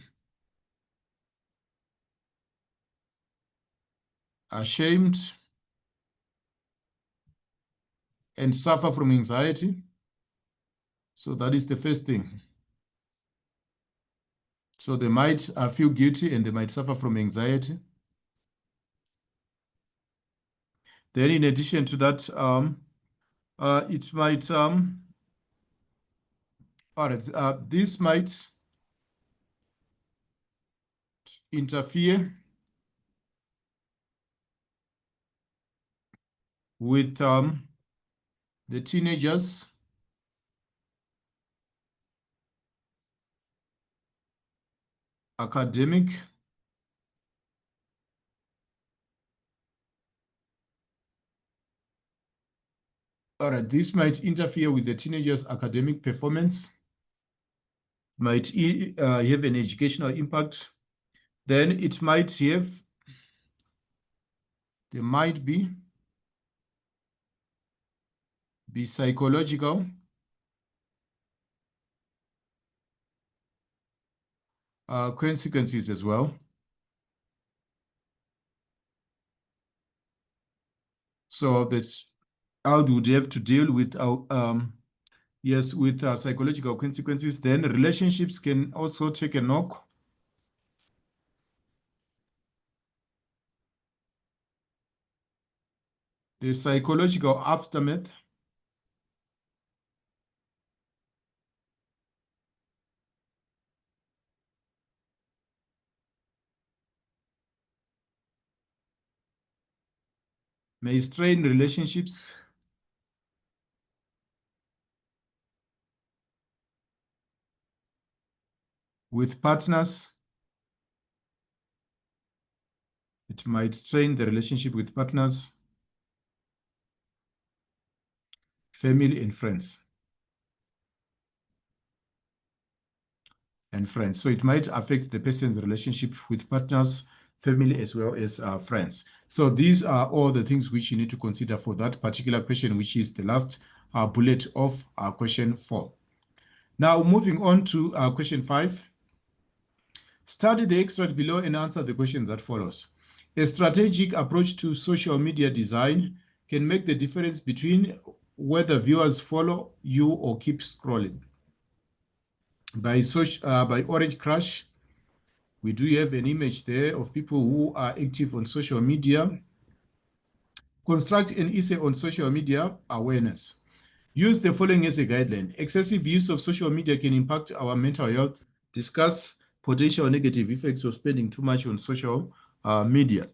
ashamed, and suffer from anxiety. So that is the first thing. So they might feel guilty and they might suffer from anxiety. Then in addition to that, it might, all right, this might interfere with the teenagers' academic All right, this might interfere with the teenager's academic performance, might have an educational impact. Then it might have, there might be psychological consequences as well. So that child would have to deal with psychological consequences. Then relationships can also take a knock. The psychological aftermath may strain relationships with partners. It might strain the relationship with partners, family, and friends. So it might affect the person's relationship with partners, family, as well as friends. So these are all the things which you need to consider for that particular question, which is the last bullet of question 4. Now, moving on to question 5. Study the extract below and answer the question that follows. A strategic approach to social media design can make the difference between whether viewers follow you or keep scrolling. By Orange Crush, we do have an image there of people who are active on social media. Construct an essay on social media awareness. Use the following as a guideline. Excessive use of social media can impact our mental health. Discuss potential negative effects of spending too much on social media.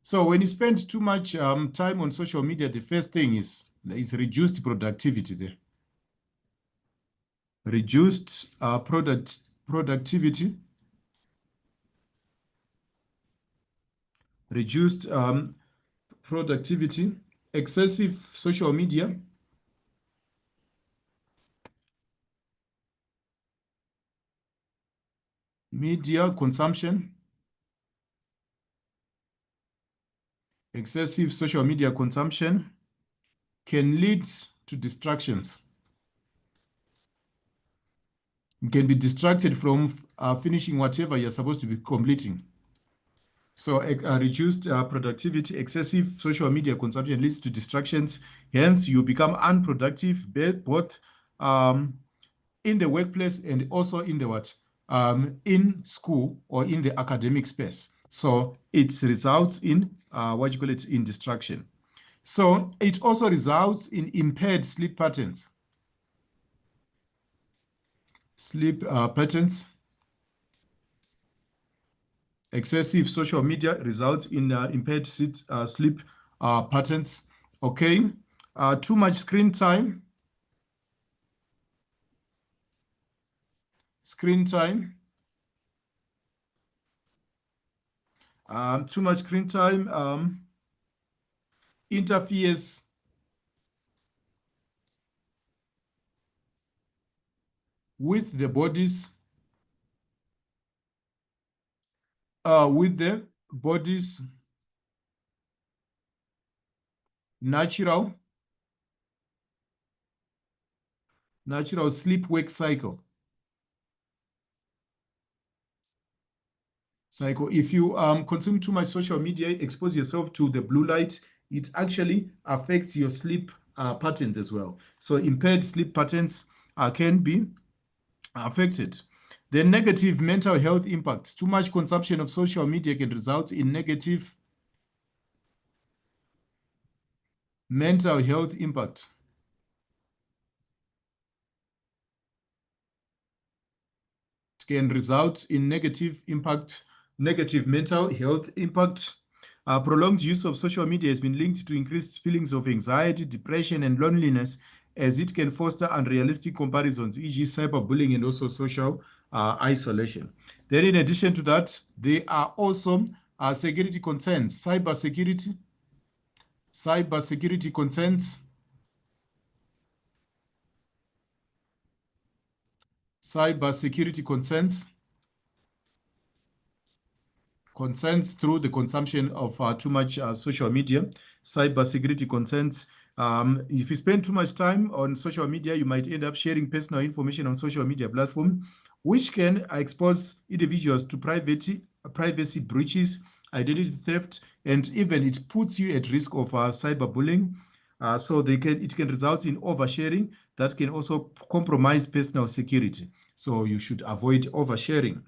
So when you spend too much time on social media, the first thing is reduced productivity there. Reduced productivity. Reduced productivity. Excessive social media. Media consumption. Excessive social media consumption can lead to distractions. You can be distracted from finishing whatever you're supposed to be completing. So reduced productivity, excessive social media consumption leads to distractions. Hence, you become unproductive, both in the workplace and also in the in school or in the academic space. So it results in in distraction. So it also results in impaired sleep patterns. Sleep patterns. Excessive social media results in impaired sleep patterns. Okay. Too much screen time. Screen time. Too much screen time interferes with the body's natural sleep-wake cycle. If you consume too much social media, expose yourself to the blue light, it actually affects your sleep patterns as well. So impaired sleep patterns can be affected. The negative mental health impacts. Too much consumption of social media can result in negative mental health impact. It can result in negative mental health impact. Prolonged use of social media has been linked to increased feelings of anxiety, depression, and loneliness, as it can foster unrealistic comparisons, e.g. cyberbullying and also social isolation. Then in addition to that, there are also security concerns, cybersecurity concerns, concerns through the consumption of too much social media, cybersecurity concerns. If you spend too much time on social media, you might end up sharing personal information on social media platform, which can expose individuals to privacy breaches, identity theft, and even it puts you at risk of cyberbullying. So it can result in oversharing that can also compromise personal security. So you should avoid oversharing.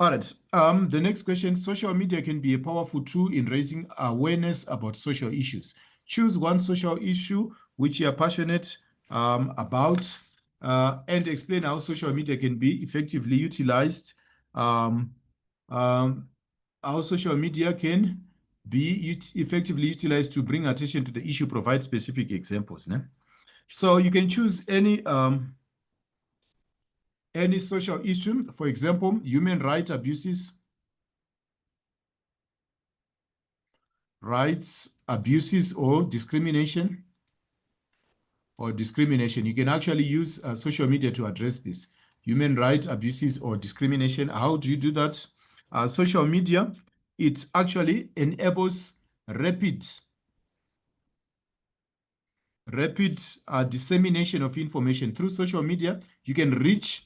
All right. The next question, social media can be a powerful tool in raising awareness about social issues. Choose one social issue which you are passionate about and explain how social media can be effectively utilized. Um, um, how social media can be effectively utilized to bring attention to the issue, provide specific examples. Né? So you can choose any social issue, for example, human rights abuses, or discrimination. You can actually use social media to address this. Human rights abuses or discrimination. How do you do that? Social media, it actually enables rapid dissemination of information. Through social media, you can reach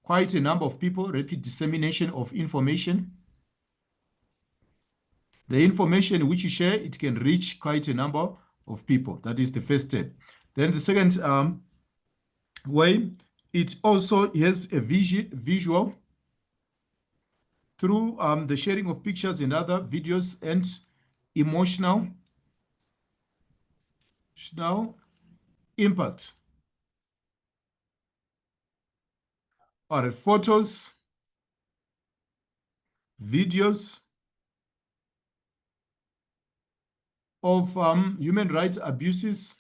quite a number of people, rapid dissemination of information. The information which you share, it can reach quite a number of people. That is the first step. Then the second way, it also has a visual through the sharing of pictures and other videos and emotional impact. Or photos, videos of human rights abuses,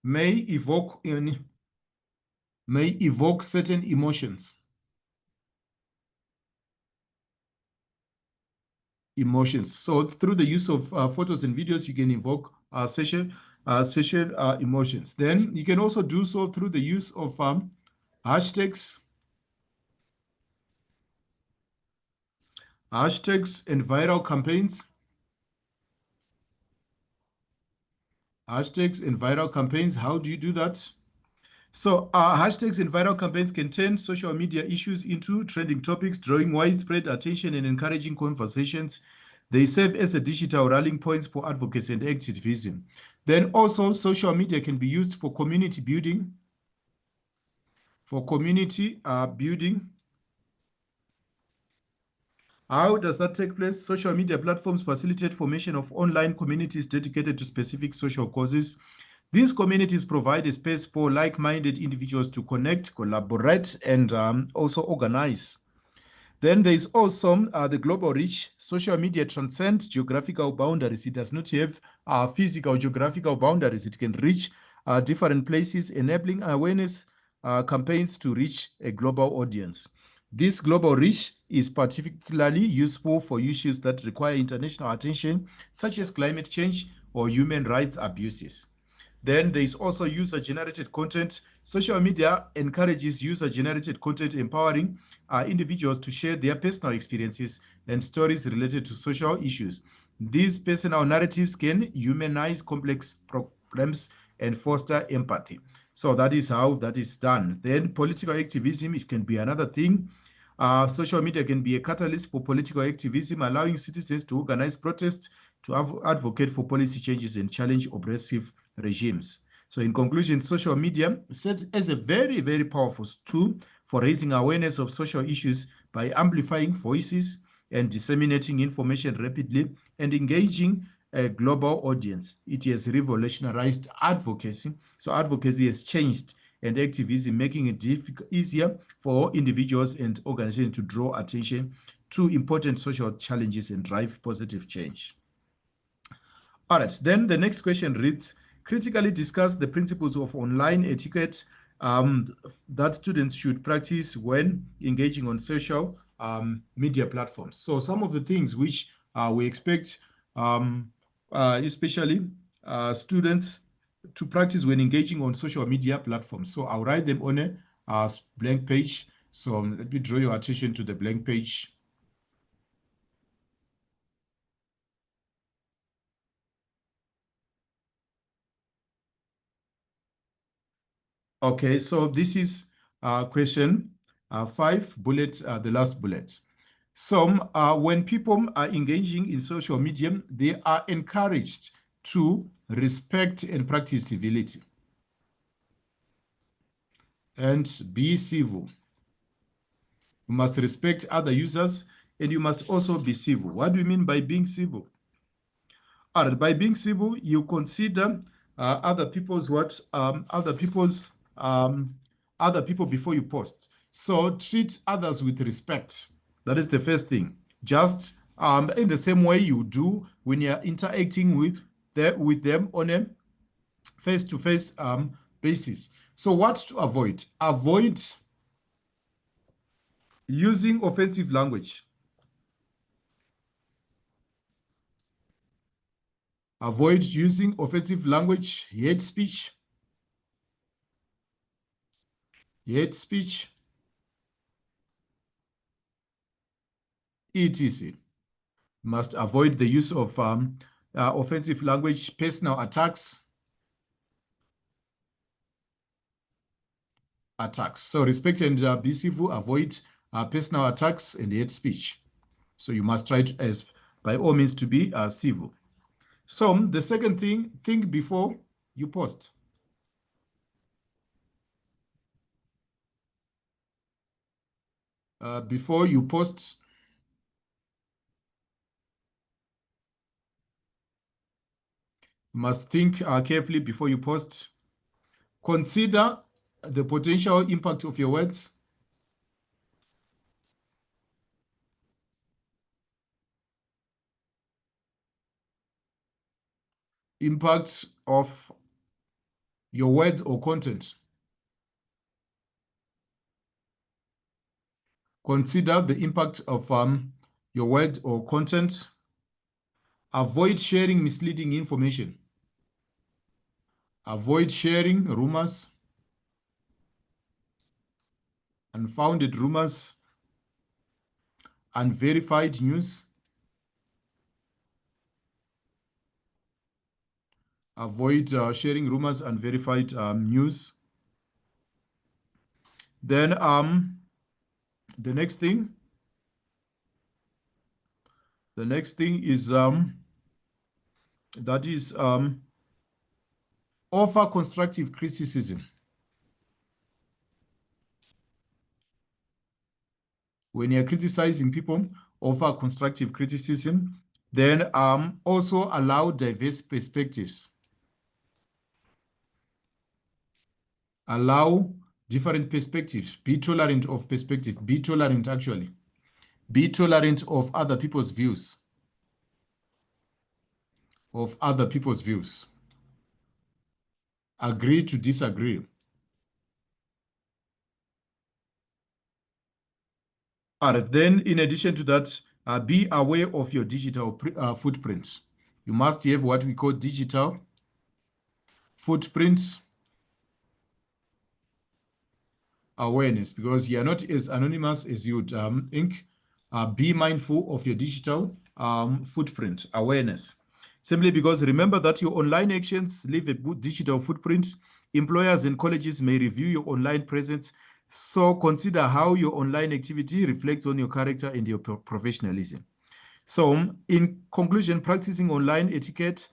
may evoke certain emotions. So through the use of photos and videos, you can evoke social emotions. Then you can also do so through the use of hashtags and viral campaigns. Hashtags and viral campaigns. How do you do that? So hashtags and viral campaigns can turn social media issues into trending topics, drawing widespread attention and encouraging conversations. They serve as a digital rallying points for advocacy and activism. Then also social media can be used for community building. How does that take place? Social media platforms facilitate formation of online communities dedicated to specific social causes. These communities provide a space for like-minded individuals to connect, collaborate, and also organize. Then there is also the global reach. Social media transcends geographical boundaries. It does not have physical geographical boundaries. It can reach different places, enabling awareness campaigns to reach a global audience. This global reach is particularly useful for issues that require international attention, such as climate change or human rights abuses. Then there is also user-generated content. Social media encourages user-generated content, empowering individuals to share their personal experiences and stories related to social issues. These personal narratives can humanize complex problems and foster empathy. So that is how that is done. Then political activism, it can be another thing. Social media can be a catalyst for political activism, allowing citizens to organize protests, to advocate for policy changes and challenge oppressive regimes. So in conclusion, social media serves as a very, very powerful tool for raising awareness of social issues by amplifying voices and disseminating information rapidly and engaging a global audience. It has revolutionized advocacy. So advocacy has changed and activism, making it easier for individuals and organizations to draw attention to important social challenges and drive positive change. All right, then the next question reads, critically discuss the principles of online etiquette that students should practice when engaging on social media platforms. So some of the things which we expect, especially students, to practice when engaging on social media platforms. So I'll write them on a blank page. So let me draw your attention to the blank page. Okay, so this is question 5, bullet, the last bullet. So when people are engaging in social media, they are encouraged to respect and practice civility and be civil. You must respect other users and you must also be civil. What do you mean by being civil? All right, by being civil, you consider other people's what other people before you post. So treat others with respect. That is the first thing. Just in the same way you do when you're interacting with them on a face-to-face basis. So what to avoid? Avoid using offensive language. Avoid using offensive language, hate speech, etc. Must avoid the use of offensive language, personal attacks. So respect and be civil, avoid personal attacks and hate speech. So you must try to, as by all means, to be civil. So the second thing, think before you post. Before you post, you must think carefully before you post. Consider the potential impact of your words. Impact of your words or content. Consider the impact of your word or content. Avoid sharing misleading information. Avoid sharing rumors, unfounded rumors, unverified news. Avoid sharing rumors, unverified news. Then the next thing, is that is offer constructive criticism. When you're criticizing people, offer constructive criticism. Then also allow diverse perspectives. Allow different perspectives. Be tolerant of perspective. Be tolerant, actually. Be tolerant of other people's views. Agree to disagree. All right. Then, in addition to that, be aware of your digital footprint. You must have what we call digital footprints awareness, because you are not as anonymous as you would think. Be mindful of your digital footprint awareness. Simply because remember that your online actions leave a digital footprint. Employers and colleges may review your online presence. So consider how your online activity reflects on your character and your professionalism. So in conclusion, practicing online etiquette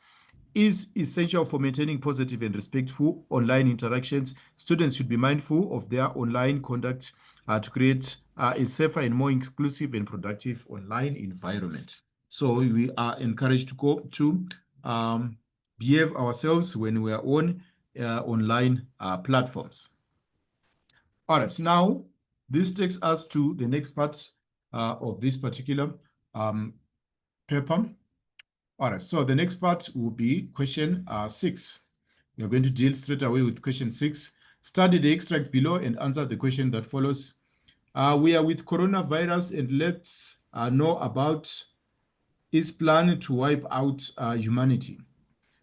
is essential for maintaining positive and respectful online interactions. Students should be mindful of their online conduct to create a safer and more inclusive and productive online environment. So we are encouraged to go to behave ourselves when we are on online platforms. All right, so now this takes us to the next part of this particular paper. All right, so the next part will be question 6. We are going to deal straight away with question 6. Study the extract below and answer the question that follows. We are with coronavirus, and let's know about its plan to wipe out humanity.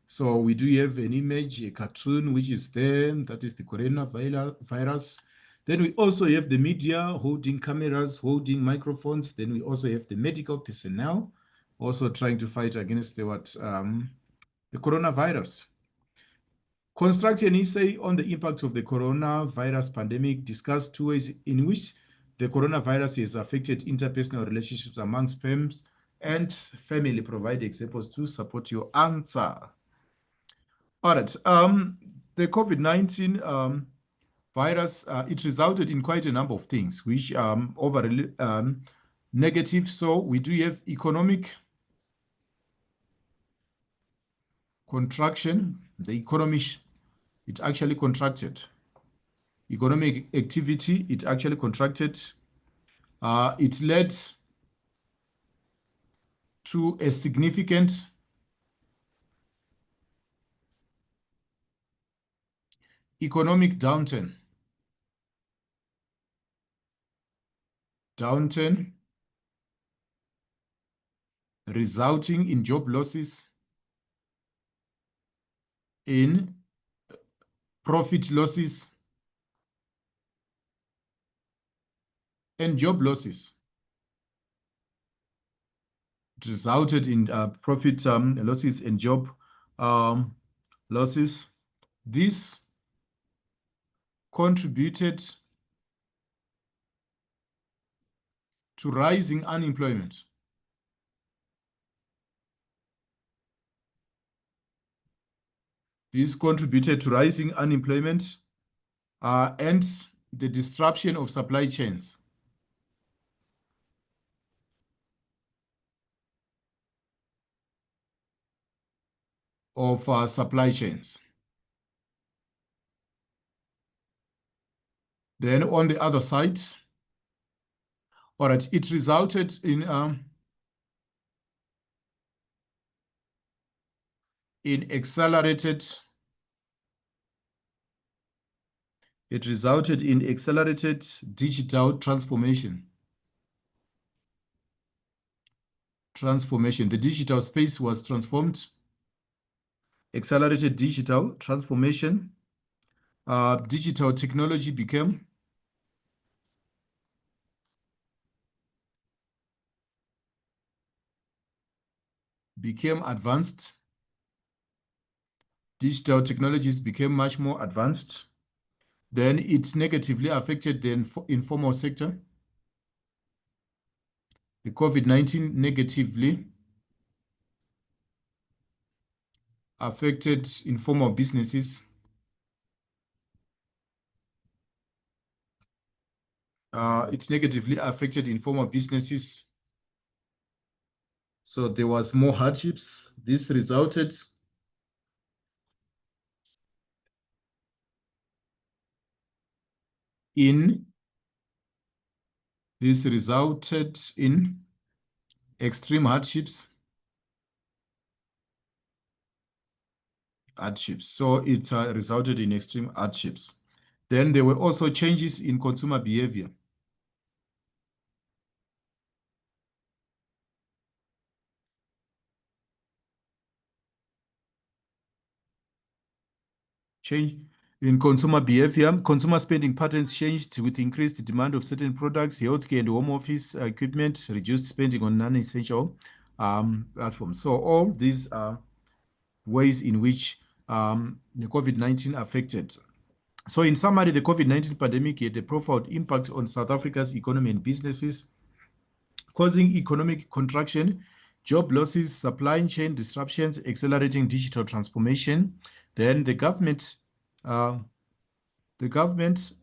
So we do have an image, a cartoon, which is there. That is the coronavirus. Then we also have the media holding cameras, holding microphones. Then we also have the medical personnel also trying to fight against the coronavirus. Construct an essay on the impact of the coronavirus pandemic. Discuss two ways in which the coronavirus has affected interpersonal relationships amongst firms and family. Provide examples to support your answer. All right. The COVID-19 virus, it resulted in quite a number of things, which overall negative. So we do have economic contraction. The economy, it actually contracted. Economic activity, it actually contracted. It led to a significant economic downturn, resulting in job losses, in profit losses, and job losses. It resulted in profit losses and job losses. This contributed to rising unemployment. This contributed to rising unemployment and the disruption of supply chains. Supply chains. Then on the other side, all right, it resulted in accelerated. It resulted in accelerated digital transformation. The digital space was transformed. Accelerated digital transformation. Digital technology became advanced. Digital technologies became much more advanced. Then it negatively affected the informal sector. The COVID-19 negatively affected informal businesses. It negatively affected informal businesses. So there was more hardships. This resulted in extreme hardships. So it resulted in extreme hardships. Then there were also changes in consumer behavior. Change in consumer behavior. Consumer spending patterns changed with increased demand of certain products, healthcare and home office equipment, reduced spending on non-essential platforms. So all these are ways in which the COVID-19 affected. So in summary, the COVID-19 pandemic had a profound impact on South Africa's economy and businesses, causing economic contraction, job losses, supply chain disruptions, accelerating digital transformation. Then the government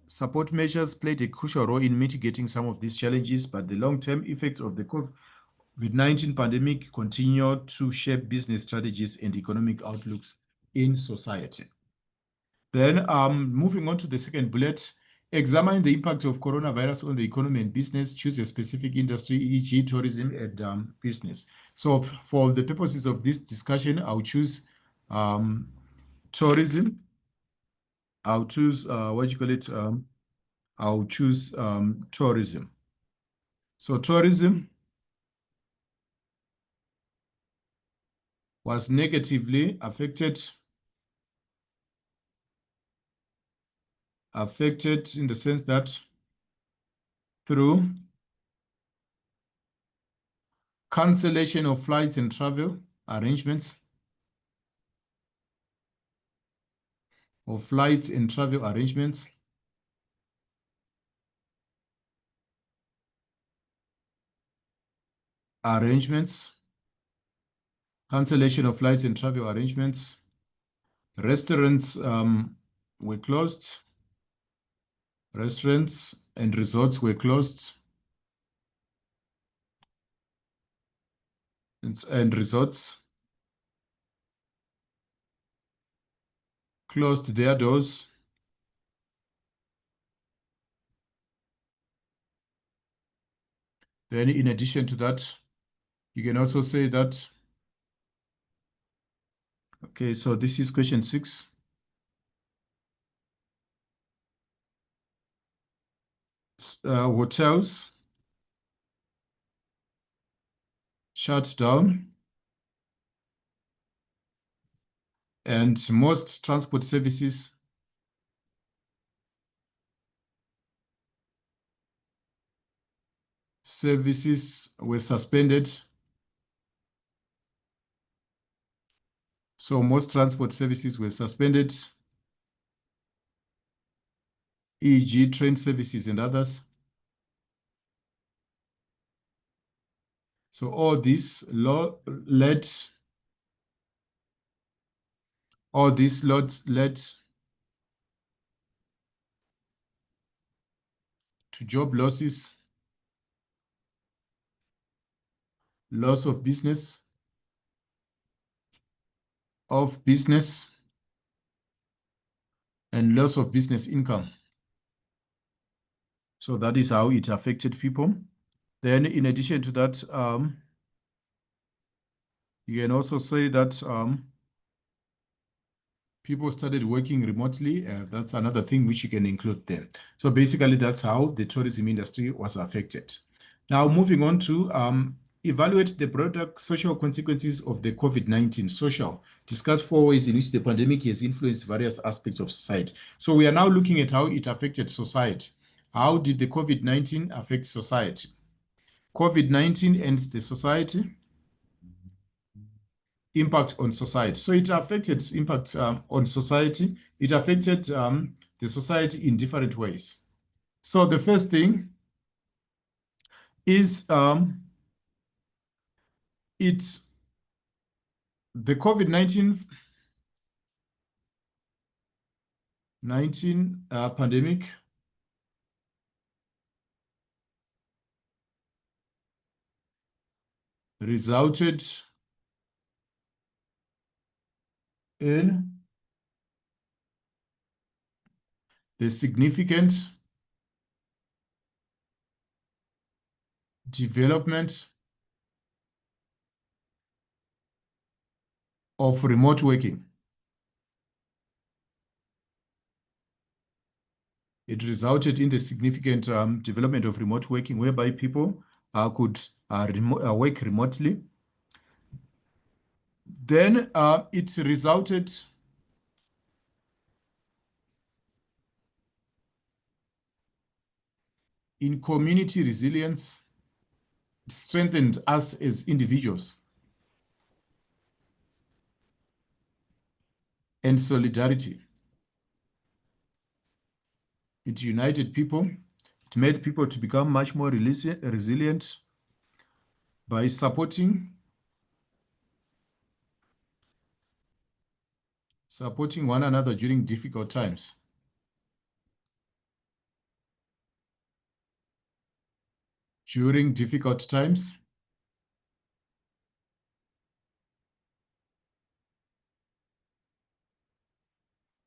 support measures played a crucial role in mitigating some of these challenges, but the long-term effects of the COVID-19 pandemic continue to shape business strategies and economic outlooks in society. Then moving on to the second bullet, examine the impact of coronavirus on the economy and business. Choose a specific industry, e.g. tourism and business. So for the purposes of this discussion, I'll choose tourism. I'll choose, I'll choose tourism. So tourism was negatively affected in the sense that through cancellation of flights and travel arrangements, arrangements, cancellation of flights and travel arrangements. Restaurants were closed. Restaurants and resorts were closed. And resorts closed their doors. Then in addition to that, you can also say that, okay, so this is question 6. Hotels shut down and most transport services were suspended. So most transport services were suspended, e.g. train services and others. So all this led to job losses, loss of business, and loss of business income. So that is how it affected people. Then in addition to that, you can also say that people started working remotely. That's another thing which you can include there. So basically, that's how the tourism industry was affected. Now, moving on to evaluate the broader social consequences of the COVID-19. Social. Discuss 4 ways in which the pandemic has influenced various aspects of society. So we are now looking at how it affected society. How did the COVID-19 affect society? COVID-19 and the society. Impact on society. So it affected impact on society. It affected the society in different ways. So the first thing is it's the COVID-19 pandemic resulted in the significant development of remote working. It resulted in the significant development of remote working, whereby people could work remotely. Then it resulted in community resilience, strengthened us as individuals, and solidarity. It united people. It made people to become much more resilient by supporting one another during difficult times. During difficult times,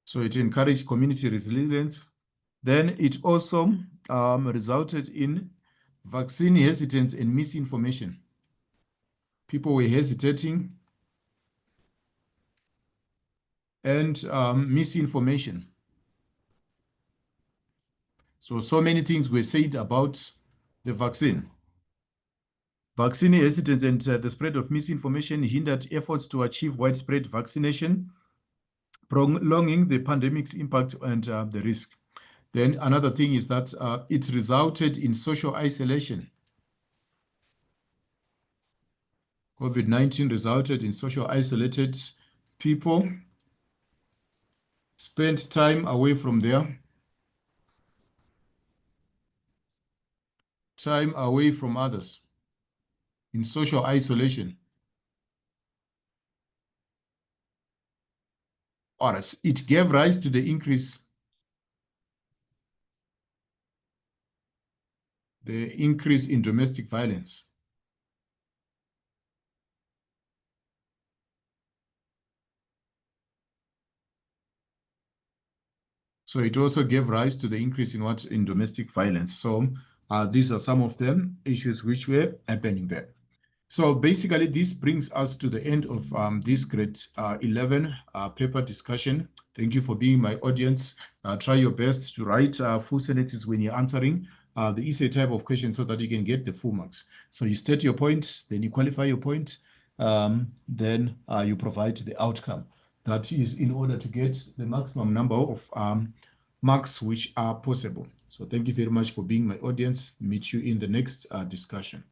so it encouraged community resilience. Then it also resulted in vaccine hesitance and misinformation. People were hesitating and misinformation. So many things were said about the vaccine. Vaccine hesitance and the spread of misinformation hindered efforts to achieve widespread vaccination, prolonging the pandemic's impact and the risk. Then another thing is that it resulted in social isolation. COVID-19 resulted in social isolated people, spent time away from others. in social isolation. Or it gave rise to the increase in domestic violence. So it also gave rise to the increase in what? In domestic violence. So these are some of the issues which were happening there. So basically, this brings us to the end of this grade 11 paper discussion. Thank you for being my audience. Try your best to write full sentences when you're answering the essay type of question so that you can get the full marks. So you state your point, then you qualify your point, then you provide the outcome. That is in order to get the maximum number of marks which are possible. So thank you very much for being my audience. Meet you in the next discussion.